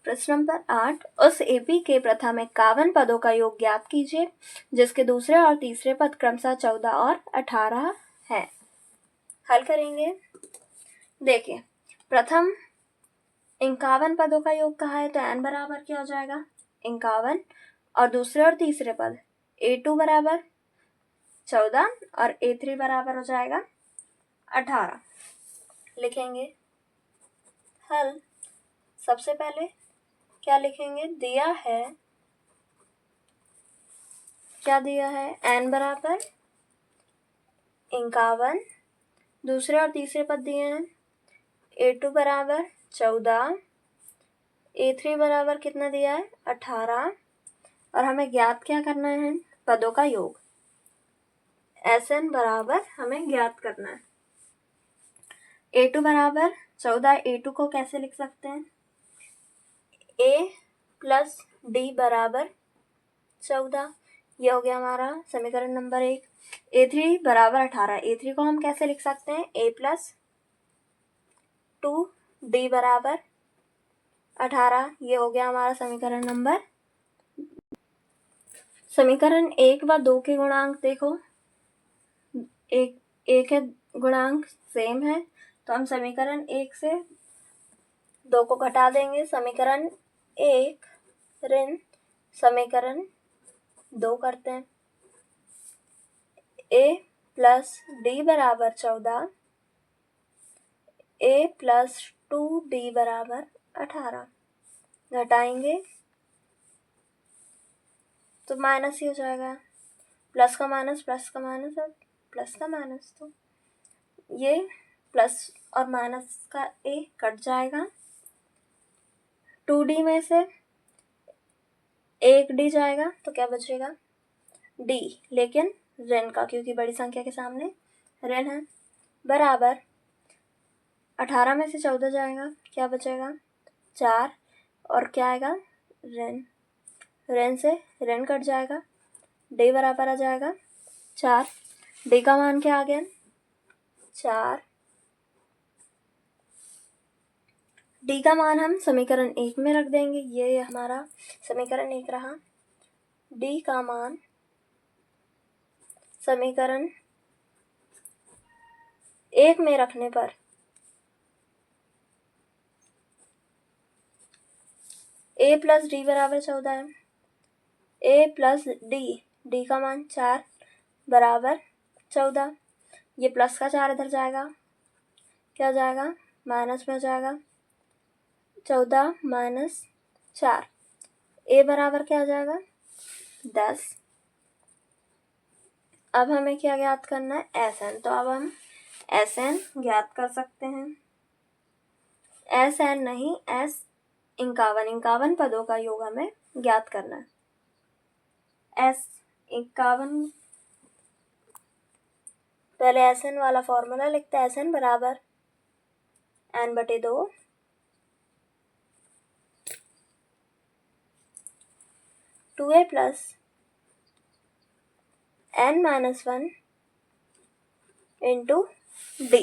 प्रश्न नंबर 8, उस एपी के प्रथम 51 पदों का योग ज्ञात कीजिए जिसके दूसरे और तीसरे पद क्रमशः 14 और 18 है। हल करेंगे, देखिए प्रथम 51 पदों का योग कहा है तो n बराबर क्या हो जाएगा 51 और दूसरे और तीसरे पद a2 बराबर 14 और a3 बराबर हो जाएगा 18। लिखेंगे हल। सबसे पहले क्या लिखेंगे, दिया है, क्या दिया है n बराबर 51, दूसरे और तीसरे पद दिए हैं a2 बराबर 14, a3 बराबर कितना दिया है 18 और हमें ज्ञात क्या करना है पदों का योग। SN बराबर हमें ज्ञात करना है। A2 बराबर 14। A2 को कैसे लिख सकते हैं? A प्लस D बराबर 14। ये हो गया हमारा समीकरण नंबर 1। A3 बराबर 18। A3 को हम कैसे लिख सकते हैं? A प्लस 2D बराबर 18। ये हो गया हमारा समीकरण नंबर। समीकरण 1 व 2 के गुणांक देखो, एक के गुणांक सेम है, तो हम समीकरण 1 से 2 को घटा देंगे। समीकरण 1 ऋण समीकरण 2 करते हैं। A प्लस D बराबर 14, A प्लस 2D बराबर 18। घटाएंगे तो माइनस ही हो जाएगा। प्लस का माइनस, प्लस का माइनस और प्लस का माइनस, तो ये प्लस और माइनस का A कट जाएगा। 2D में से 1D जाएगा तो क्या बचेगा? D, लेकिन ऋण का, क्योंकि बड़ी संख्या के सामने ऋण है, बराबर 18 में से 14 जाएगा, क्या बचेगा? 4, और क्या आएगा? ऋण। ऋण से ऋण कट जाएगा, D बराबर आ जाएगा 4। D का मान क्या आ गया? 4। D का मान हम समीकरण 1 में रख देंगे। ये हमारा समीकरण 1 रहा। D का मान समीकरण 1 में रखने पर A प्लस D बराबर 14 है। A प्लस D का मान 4 बराबर 14। ये प्लस का 4 इधर जाएगा, क्या जाएगा? माइनस में जाएगा। 14 माइनस 4, A बराबर क्या आ जाएगा? 10। अब हमें क्या ज्ञात करना है? SN। तो अब हम SN ज्ञात कर सकते हैं। SN नहीं, S 51 पदों का योग हमें ज्ञात करना है। S 51, पहले SN वाला फॉर्मूला लिखते हैं। SN बराबर n/2 2A plus n-1 into D।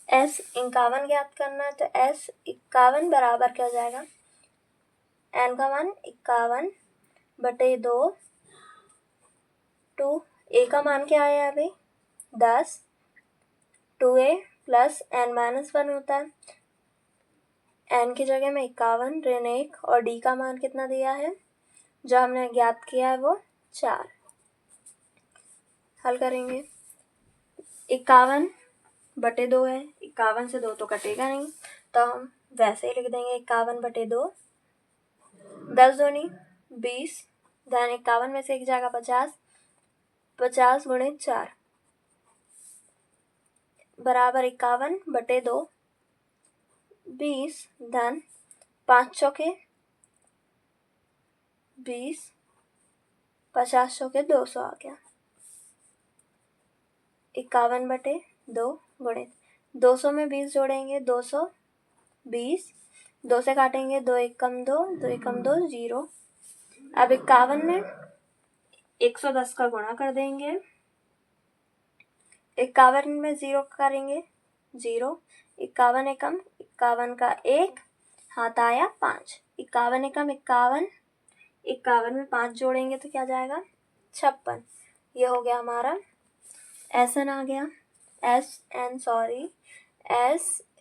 S 51 ज्ञात करना है, तो S 51 बराबर क्या हो जाएगा? n का मान 51/2 टू A का मान क्या आया अभी? 10। 2A प्लस n-1 होता है। n की जगह में 51 ऋण 1, और D का मान कितना दिया है जो हमने ज्ञात किया है? वो 4। हल करेंगे। 51/2 है, 51 से 2 तो कटेगा नहीं, तो हम वैसे ही लिख देंगे 51/2। 10 दूनी 20, धन 51 में से एक जाएगा 50, 50 गुणित 4 बराबर 51/2। 20 धन 5 चौके 20, 50 चौके 200 आ गया। 51/2 गुणित 200 में 20 जोड़ेंगे 220, 2 से काटेंगे 2 एकम 2, 2 एकम 2 0। अब 51 में 110 का गुणा कर देंगे। 51 में 0 करेंगे 0। 51 एकम 51 का 1, हाथ आया 5। 51 एकम 51, 51 में 5 जोड़ेंगे तो क्या जाएगा? 56। ये हो गया हमारा SN आ गया। S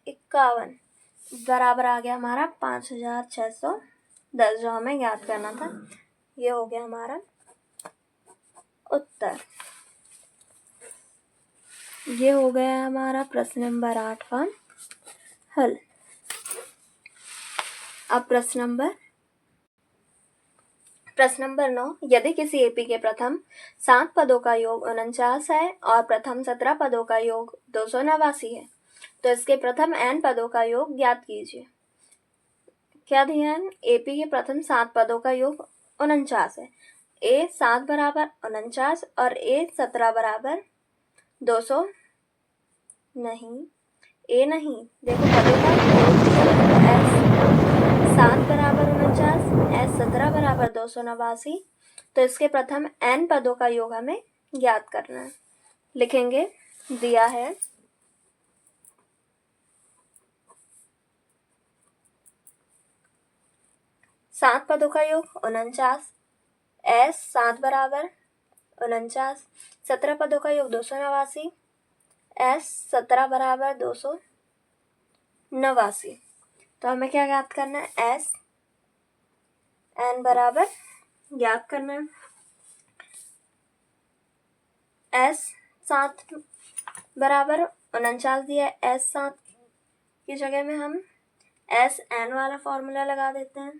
51 बराबर आ गया हमारा 5610, जो हमें याद करना था। ये हो गया हमारा उत्तर। ये हो गया हमारा प्रश्न नंबर 8 का हल। अब प्रश्न नंबर 9। यदि किसी एपी के प्रथम 7 पदों का योग 49 है और प्रथम 17 पदों का योग 289 है, तो इसके प्रथम n पदों का योग ज्ञात कीजिए। क्या दिया है? एपी के प्रथम 7 पदों का योग 49 है। ए 7 बराबर 49 और ए 17 बराबर 200 नहीं, ए नहीं, देखो पदों का एस 7 बराबर 49, एस 17 बराबर 289। तो इसके प्रथम n पदों का योग हमें ज्ञात करना है। लिखेंगे, दिया है 7 पदों का योग 49, एस 7 बराबर 49, 17 पदों का योग 289, एस 17 बराबर 289। तो हमें क्या ज्ञात करना है, एस एन बराबर ज्ञात करना है। एस 7 बराबर 49 दिया है, एस 7 की जगह में हम एस एन वाला फॉर्मूला लगा देते हैं।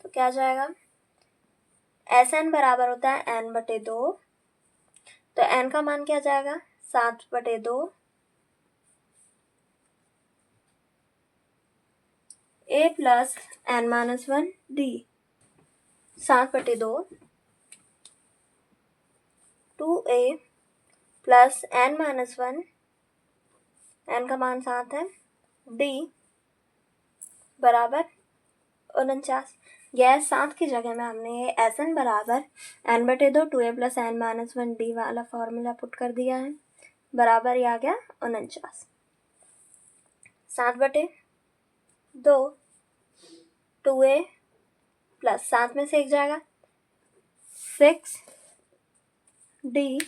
तो क्या जाएगा, एस एन बराबर होता है एन बटे 2। तो एन का मान क्या जाएगा, 7 बटे 2, ए प्लस एन माइनस 1 डी। 7 बटे 2 2a plus N minus 1, N का मान 7 है, डी बराबर 49। यह 7 की जगह में हमने ये एस एन बराबर एन बटे 2 2a plus N minus 1 D वाला फॉर्मूला पुट कर दिया है, बराबर ये आ गया 49। 7 बटे 2 2a प्लस 7 में से एक जाएगा 6 डी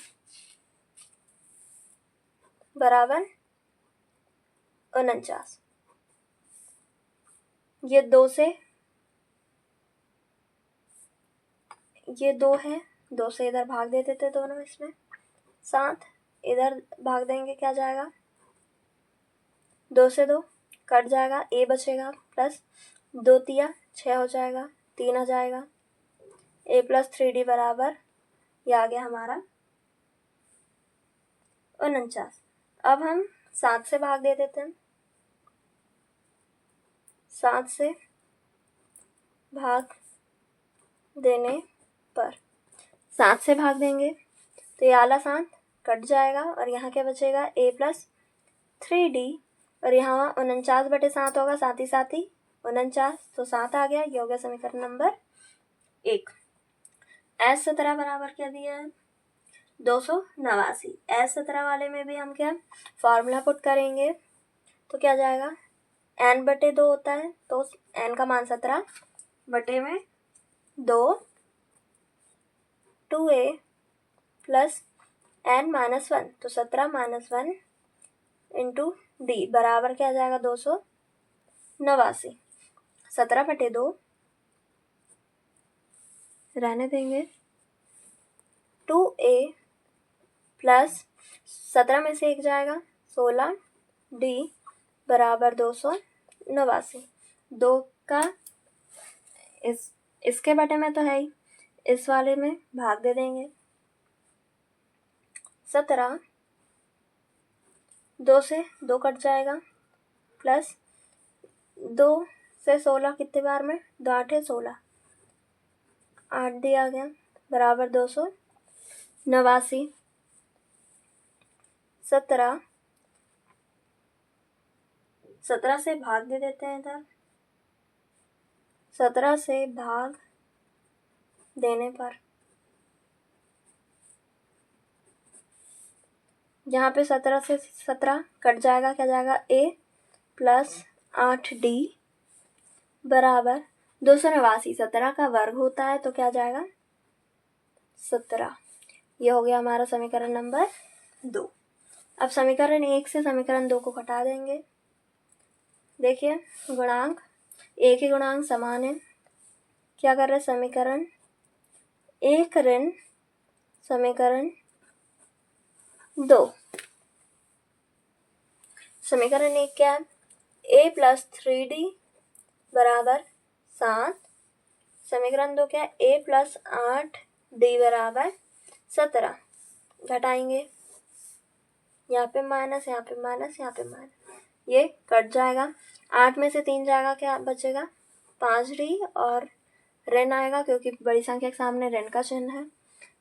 बराबर 49। ये 2 से ये 2 है, 2 से इधर भाग दे देते दोनों, इसमें 7 इधर भाग देंगे, क्या जाएगा, 2 से 2 कट जाएगा, ए बचेगा प्लस 2 तिया 6 हो जाएगा, 3 आ जाएगा, ए प्लस 3d बराबर ये आ गया हमारा 49। अब हम 7 से भाग दे देते हैं। 7 से भाग देने पर 7 से भाग देंगे तो ये आला 7 कट जाएगा और यहाँ क्या बचेगा, ए प्लस 3d, और यहाँ 49/7 होगा, साथ ही 49, तो 7 आ गया। ये हो गया समीकरण नंबर 1। एस 17 बराबर क्या दिया है, 289। एस 17 वाले में भी हम क्या फॉर्मूला पुट करेंगे, तो क्या जाएगा, एन बटे 2 होता है, तो एन का मान 17 बटे में 2 2a प्लस एन माइनस 1, तो 17 माइनस 1 इंटू डी बराबर क्या जाएगा, 289। 17 बटे 2 रहने देंगे, 2a प्लस 17 में से एक जाएगा 16 डी बराबर 289। 2 का इसके बटे में तो है ही, इस वाले में भाग दे देंगे। 17 2 से 2 कट जाएगा, प्लस 2 से 16 कितने बार में, 2 8 16, 8 दिया गया बराबर 289। 17 से भाग दे देते हैं इधर। 17 से भाग देने पर यहाँ पे 17 से 17 कट जाएगा, क्या जाएगा, ए प्लस 8d बराबर 289। 17 का वर्ग होता है तो क्या जाएगा, 17। ये हो गया हमारा समीकरण नंबर 2। अब समीकरण 1 से समीकरण 2 को घटा देंगे। देखिए, गुणांक ए के गुणांक समान है, क्या कर रहे, समीकरण 1 ऋण समीकरण 2। समीकरण 1 क्या है, a प्लस 3d बराबर 7। समीकरण 2 क्या है, a प्लस 8d बराबर 17। घटाएंगे, यहाँ पे माइनस, यहाँ पे माइनस, यहाँ पे माइनस, ये कट जाएगा। 8 में से 3 जाएगा, क्या बचेगा, 5d, और ऋण आएगा क्योंकि बड़ी संख्या के सामने ऋण का चिन्ह है।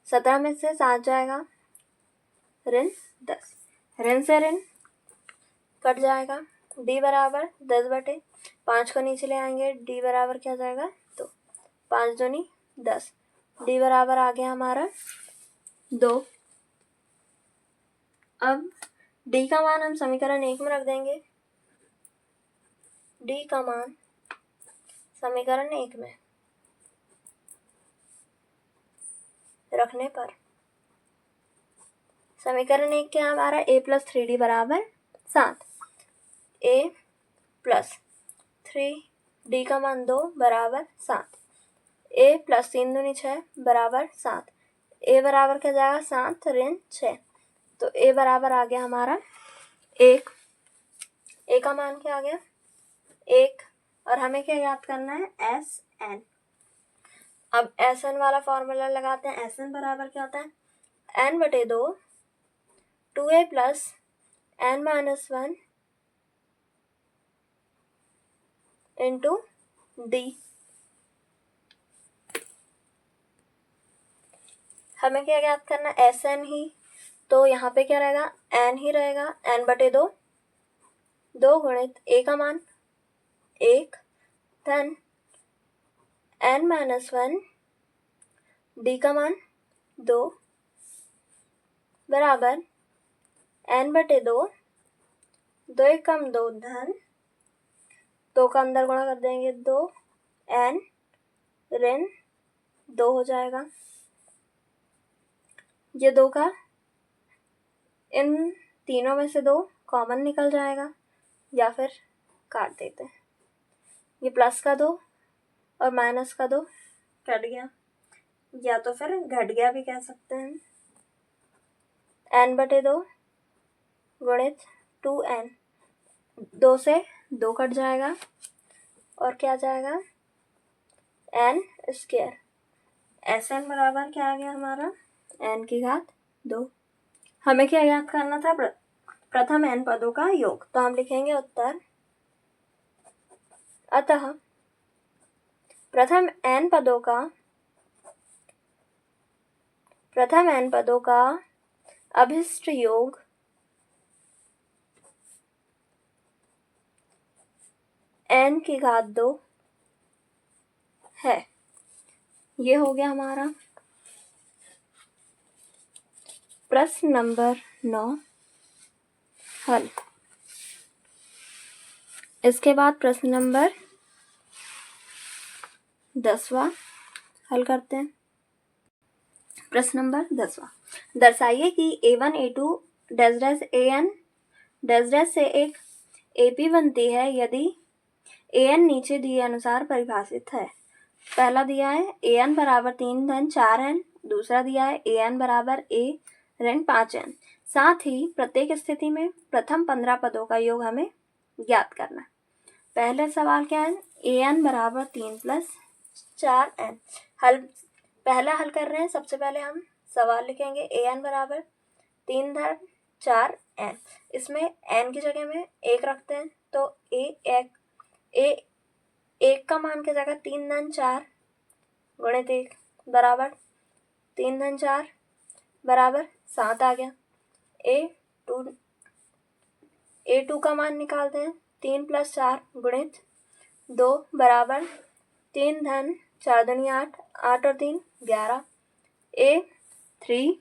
17 में से 7 जाएगा, ऋण 10, ऋण से ऋण कट जाएगा। d बराबर 10/5 को नीचे ले आएंगे, d बराबर क्या जाएगा 2, 5 दूनी 10, d बराबर आ गया हमारा 2। अब d का मान हम समीकरण 1 में रख देंगे। d का मान समीकरण 1 में रखने पर समीकरण 1 क्या हमारा a + 3d बराबर 7, a + 3d का मान 2 बराबर 7, a + 3 दूनी 6 बराबर 7, a बराबर क्या जाएगा 7 ऋण 6, तो a बराबर आ गया हमारा 1। a का मान क्या आ गया 1, और हमें क्या याद करना है SN। अब SN वाला फॉर्मूला लगाते हैं। SN बराबर क्या होता है n/2 2a + n-1 into d। हमें क्या याद करना है SN ही, तो यहाँ पे क्या रहेगा n ही रहेगा, n/2 2 गुणित a का मान 1 धन n-1 d का मान 2 बराबर n/2 2 कम 2 धन 2 का अंदर गुणा कर देंगे 2 n ऋण 2 हो जाएगा। ये 2 का इन तीनों में से 2 कॉमन निकल जाएगा, या फिर काट देते हैं। ये प्लस का 2 और माइनस का 2 कट गया, या तो फिर घट गया भी कह सकते हैं। n/2 गुणित 2n, 2 से 2 कट जाएगा और क्या जाएगा n²। SN बराबर क्या आ गया हमारा n की घात 2। हमें क्या याद करना था प्रथम n पदों का योग, तो हम लिखेंगे उत्तर अतः प्रथम n पदों का अभिष्ट योग n की घात 2 है। ये हो गया हमारा प्रश्न नंबर 9 हल। इसके बाद प्रश्न नंबर 10वां हल करते हैं। प्रश्न नंबर 10वां, दर्शाइए कि a1 a2 an से एक AP बनती है यदि an नीचे दिए अनुसार परिभाषित है। पहला दिया है an बराबर 3 धन 4n, दूसरा दिया है an बराबर a ऋण 5n। साथ ही प्रत्येक स्थिति में प्रथम 15 पदों का योग हमें ज्ञात करना है। पहले सवाल क्या है an बराबर 3 + 4n। पहला हल कर रहे हैं। सबसे पहले हम सवाल लिखेंगे an बराबर 3 धन 4n। इसमें n की जगह में 1 रखते हैं, तो एक का मान क्या जाएगा 3 धन 4 गुणित 1 बराबर 3 धन 4 बराबर 7 आ गया। a2 का मान निकालते हैं 3 + 4 गुणित 2 बराबर 3 धन 4 दूनी 8, 8 और 3 11। a3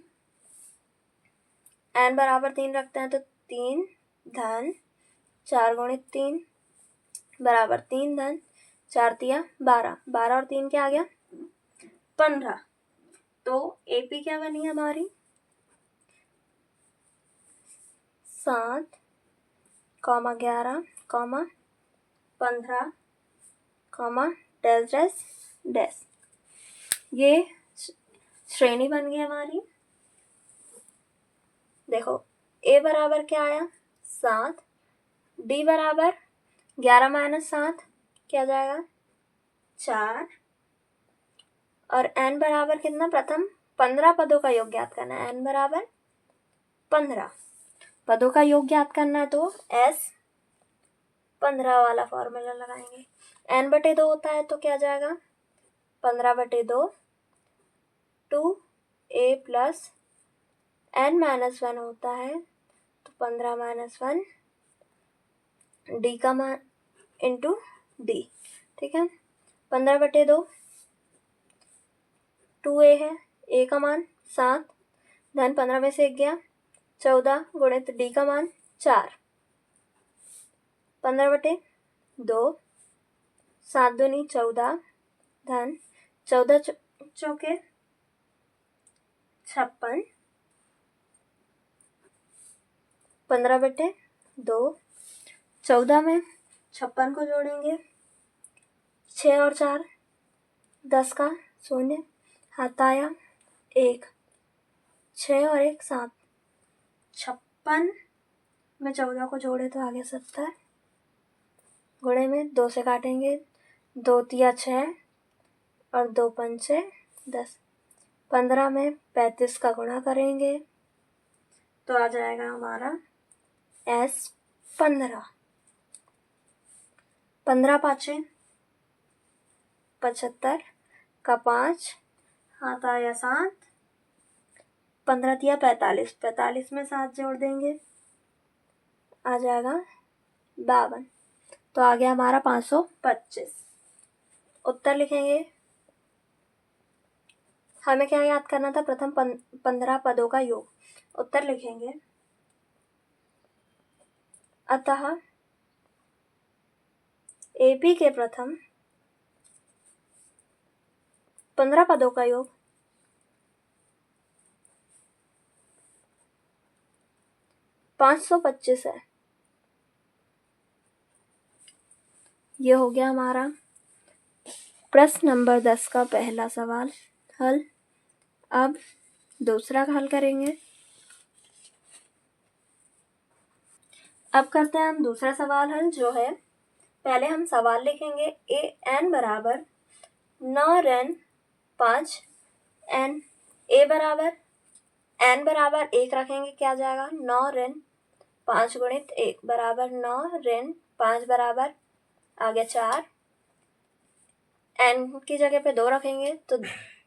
n बराबर 3 रखते हैं, तो 3 धन 4 गुणित 3 बराबर 3 धन 4 तिया 12, 12 और 3 क्या आ गया 15। तो AP क्या बनी हमारी 7, 11, 15, डैश। ये श्रेणी बन गई हमारी। देखो A बराबर क्या आया 7, D बराबर 11 - 7 क्या जाएगा 4, और n बराबर कितना प्रथम 15 पदों का योग ज्ञात करना है। n बराबर 15 पदों का योग ज्ञात करना है, तो S15 वाला फॉर्मूला लगाएंगे। n/2 होता है तो क्या जाएगा 15/2 2a प्लस n-1 होता है, तो 15-1 d का मान इंटू d, ठीक है। 15/2 2a है, a का मान 7, धन 15 में से 1 गया 14 गुणित d का मान 4, 15/2 7 दूनी 14, धन 14 चौके 56, 15/2 14 में 56 को जोड़ेंगे, 6 और 4 10 का शून्य, हाथ आया 1, 6 और 1 7, 56 में 14 को जोड़े तो आ गया 70, गुणे में 2 से काटेंगे, 2 तिया 6 और 2 पंचे 10, 15 में 35 का गुणा करेंगे तो आ जाएगा हमारा S15, 15 पाँचे 75 का 5, हाथ आया 7, 15 तिया 45, 45 में 7 जोड़ देंगे, आ जाएगा 52, तो आ गया हमारा 525। उत्तर लिखेंगे। हमें क्या याद करना था? प्रथम 15 पदों का योग। उत्तर लिखेंगे। अतः AP के प्रथम 15 पदों का योग 525 है। ये हो गया हमारा प्रश्न नंबर 10 का पहला सवाल हल। अब दूसरा हल करेंगे। अब करते हैं हम दूसरा सवाल हल, जो है पहले हम सवाल लिखेंगे। n बराबर 9 रेन 5 n, a बराबर n बराबर 1 रखेंगे, क्या जाएगा 9 रेन 5 गुणित 1 बराबर 9 रेन 5 बराबर आ गया 4, n की जगह पे 2 रखेंगे तो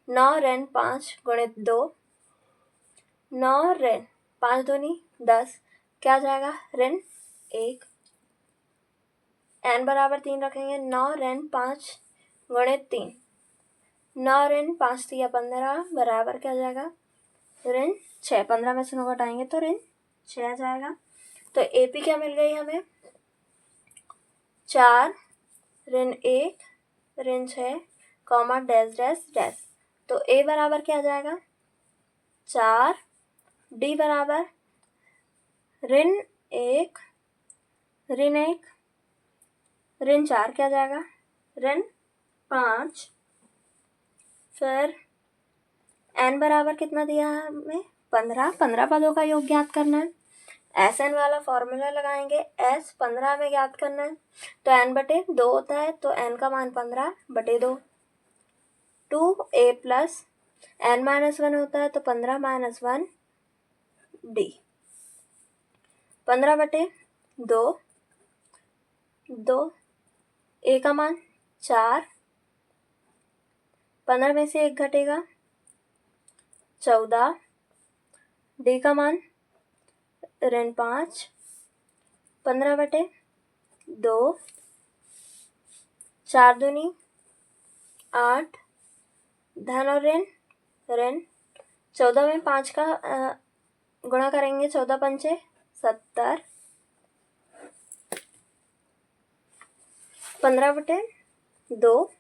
9 रेन 5 गुणित 2, 9 रेन 5 दूनी 10, क्या जाएगा रेन 1, n बराबर 3 रखेंगे, 9 रेन 5 गुणित 3, 9 रेन 5 तिया 15 बराबर क्या जाएगा ऋण 6, 15 में से 9 घटाएंगे तो ऋण 6 आ जाएगा। तो AP क्या मिल गई हमें 4 ऋण 1 ऋण 6 कॉमा डैश डैश डैश, तो A बराबर क्या आ जाएगा 4, D बराबर ऋण 1 ऋण 1 ऋण 4 क्या जाएगा ऋण 5, फिर n बराबर कितना दिया है हमें 15, 15 पदों का योग ज्ञात करना है। SN वाला फॉर्मूला लगाएंगे, S 15 में ज्ञात करना है, तो n/2 होता है, तो n का मान 15/2, 2a प्लस n-1 होता है, तो 15-1 d, 15/2 2 a का मान 4, 15 में से 1 घटेगा 14, d का मान ऋण 5, 15/2 4 दूनी 8, धन और ऋण 14 में 5 का गुणा करेंगे, 14 पंचे 70, 15/2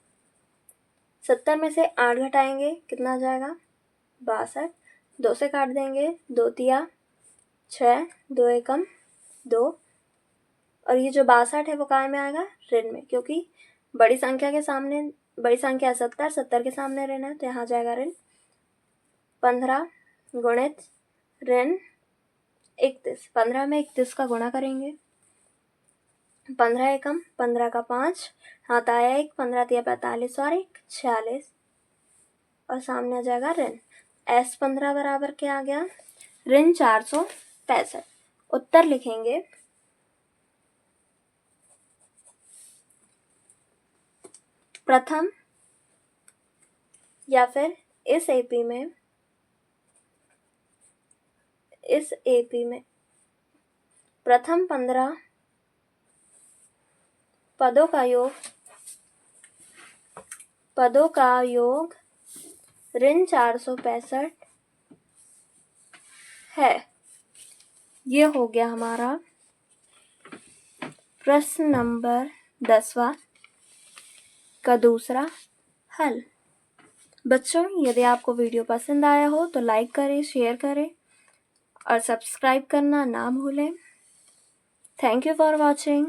70 में से 8 घटाएंगे, कितना आ जाएगा 62, 2 से काट देंगे, 2 तिया 6, 2 एकम 2, और ये जो 62 है वो काय में आएगा ऋण में, क्योंकि बड़ी संख्या के सामने बड़ी संख्या 70, 70 के सामने ऋण है, तो यहाँ जाएगा ऋण 15 गुणित ऋण 31, 15 में 31 का गुणा करेंगे, 15 एकम 15 का 5, हाथ आया 1, 15 तिया 45 और 1 46, और सामने आ जाएगा ऋण S15 बराबर क्या आ गया ऋण 465। उत्तर लिखेंगे। प्रथम या फिर इस एपी में प्रथम 15 पदों का योग ऋण 465 है। ये हो गया हमारा प्रश्न नंबर 10वां का दूसरा हल। बच्चों, यदि आपको वीडियो पसंद आया हो तो लाइक करें, शेयर करें और सब्सक्राइब करना ना भूलें। Thank you for watching.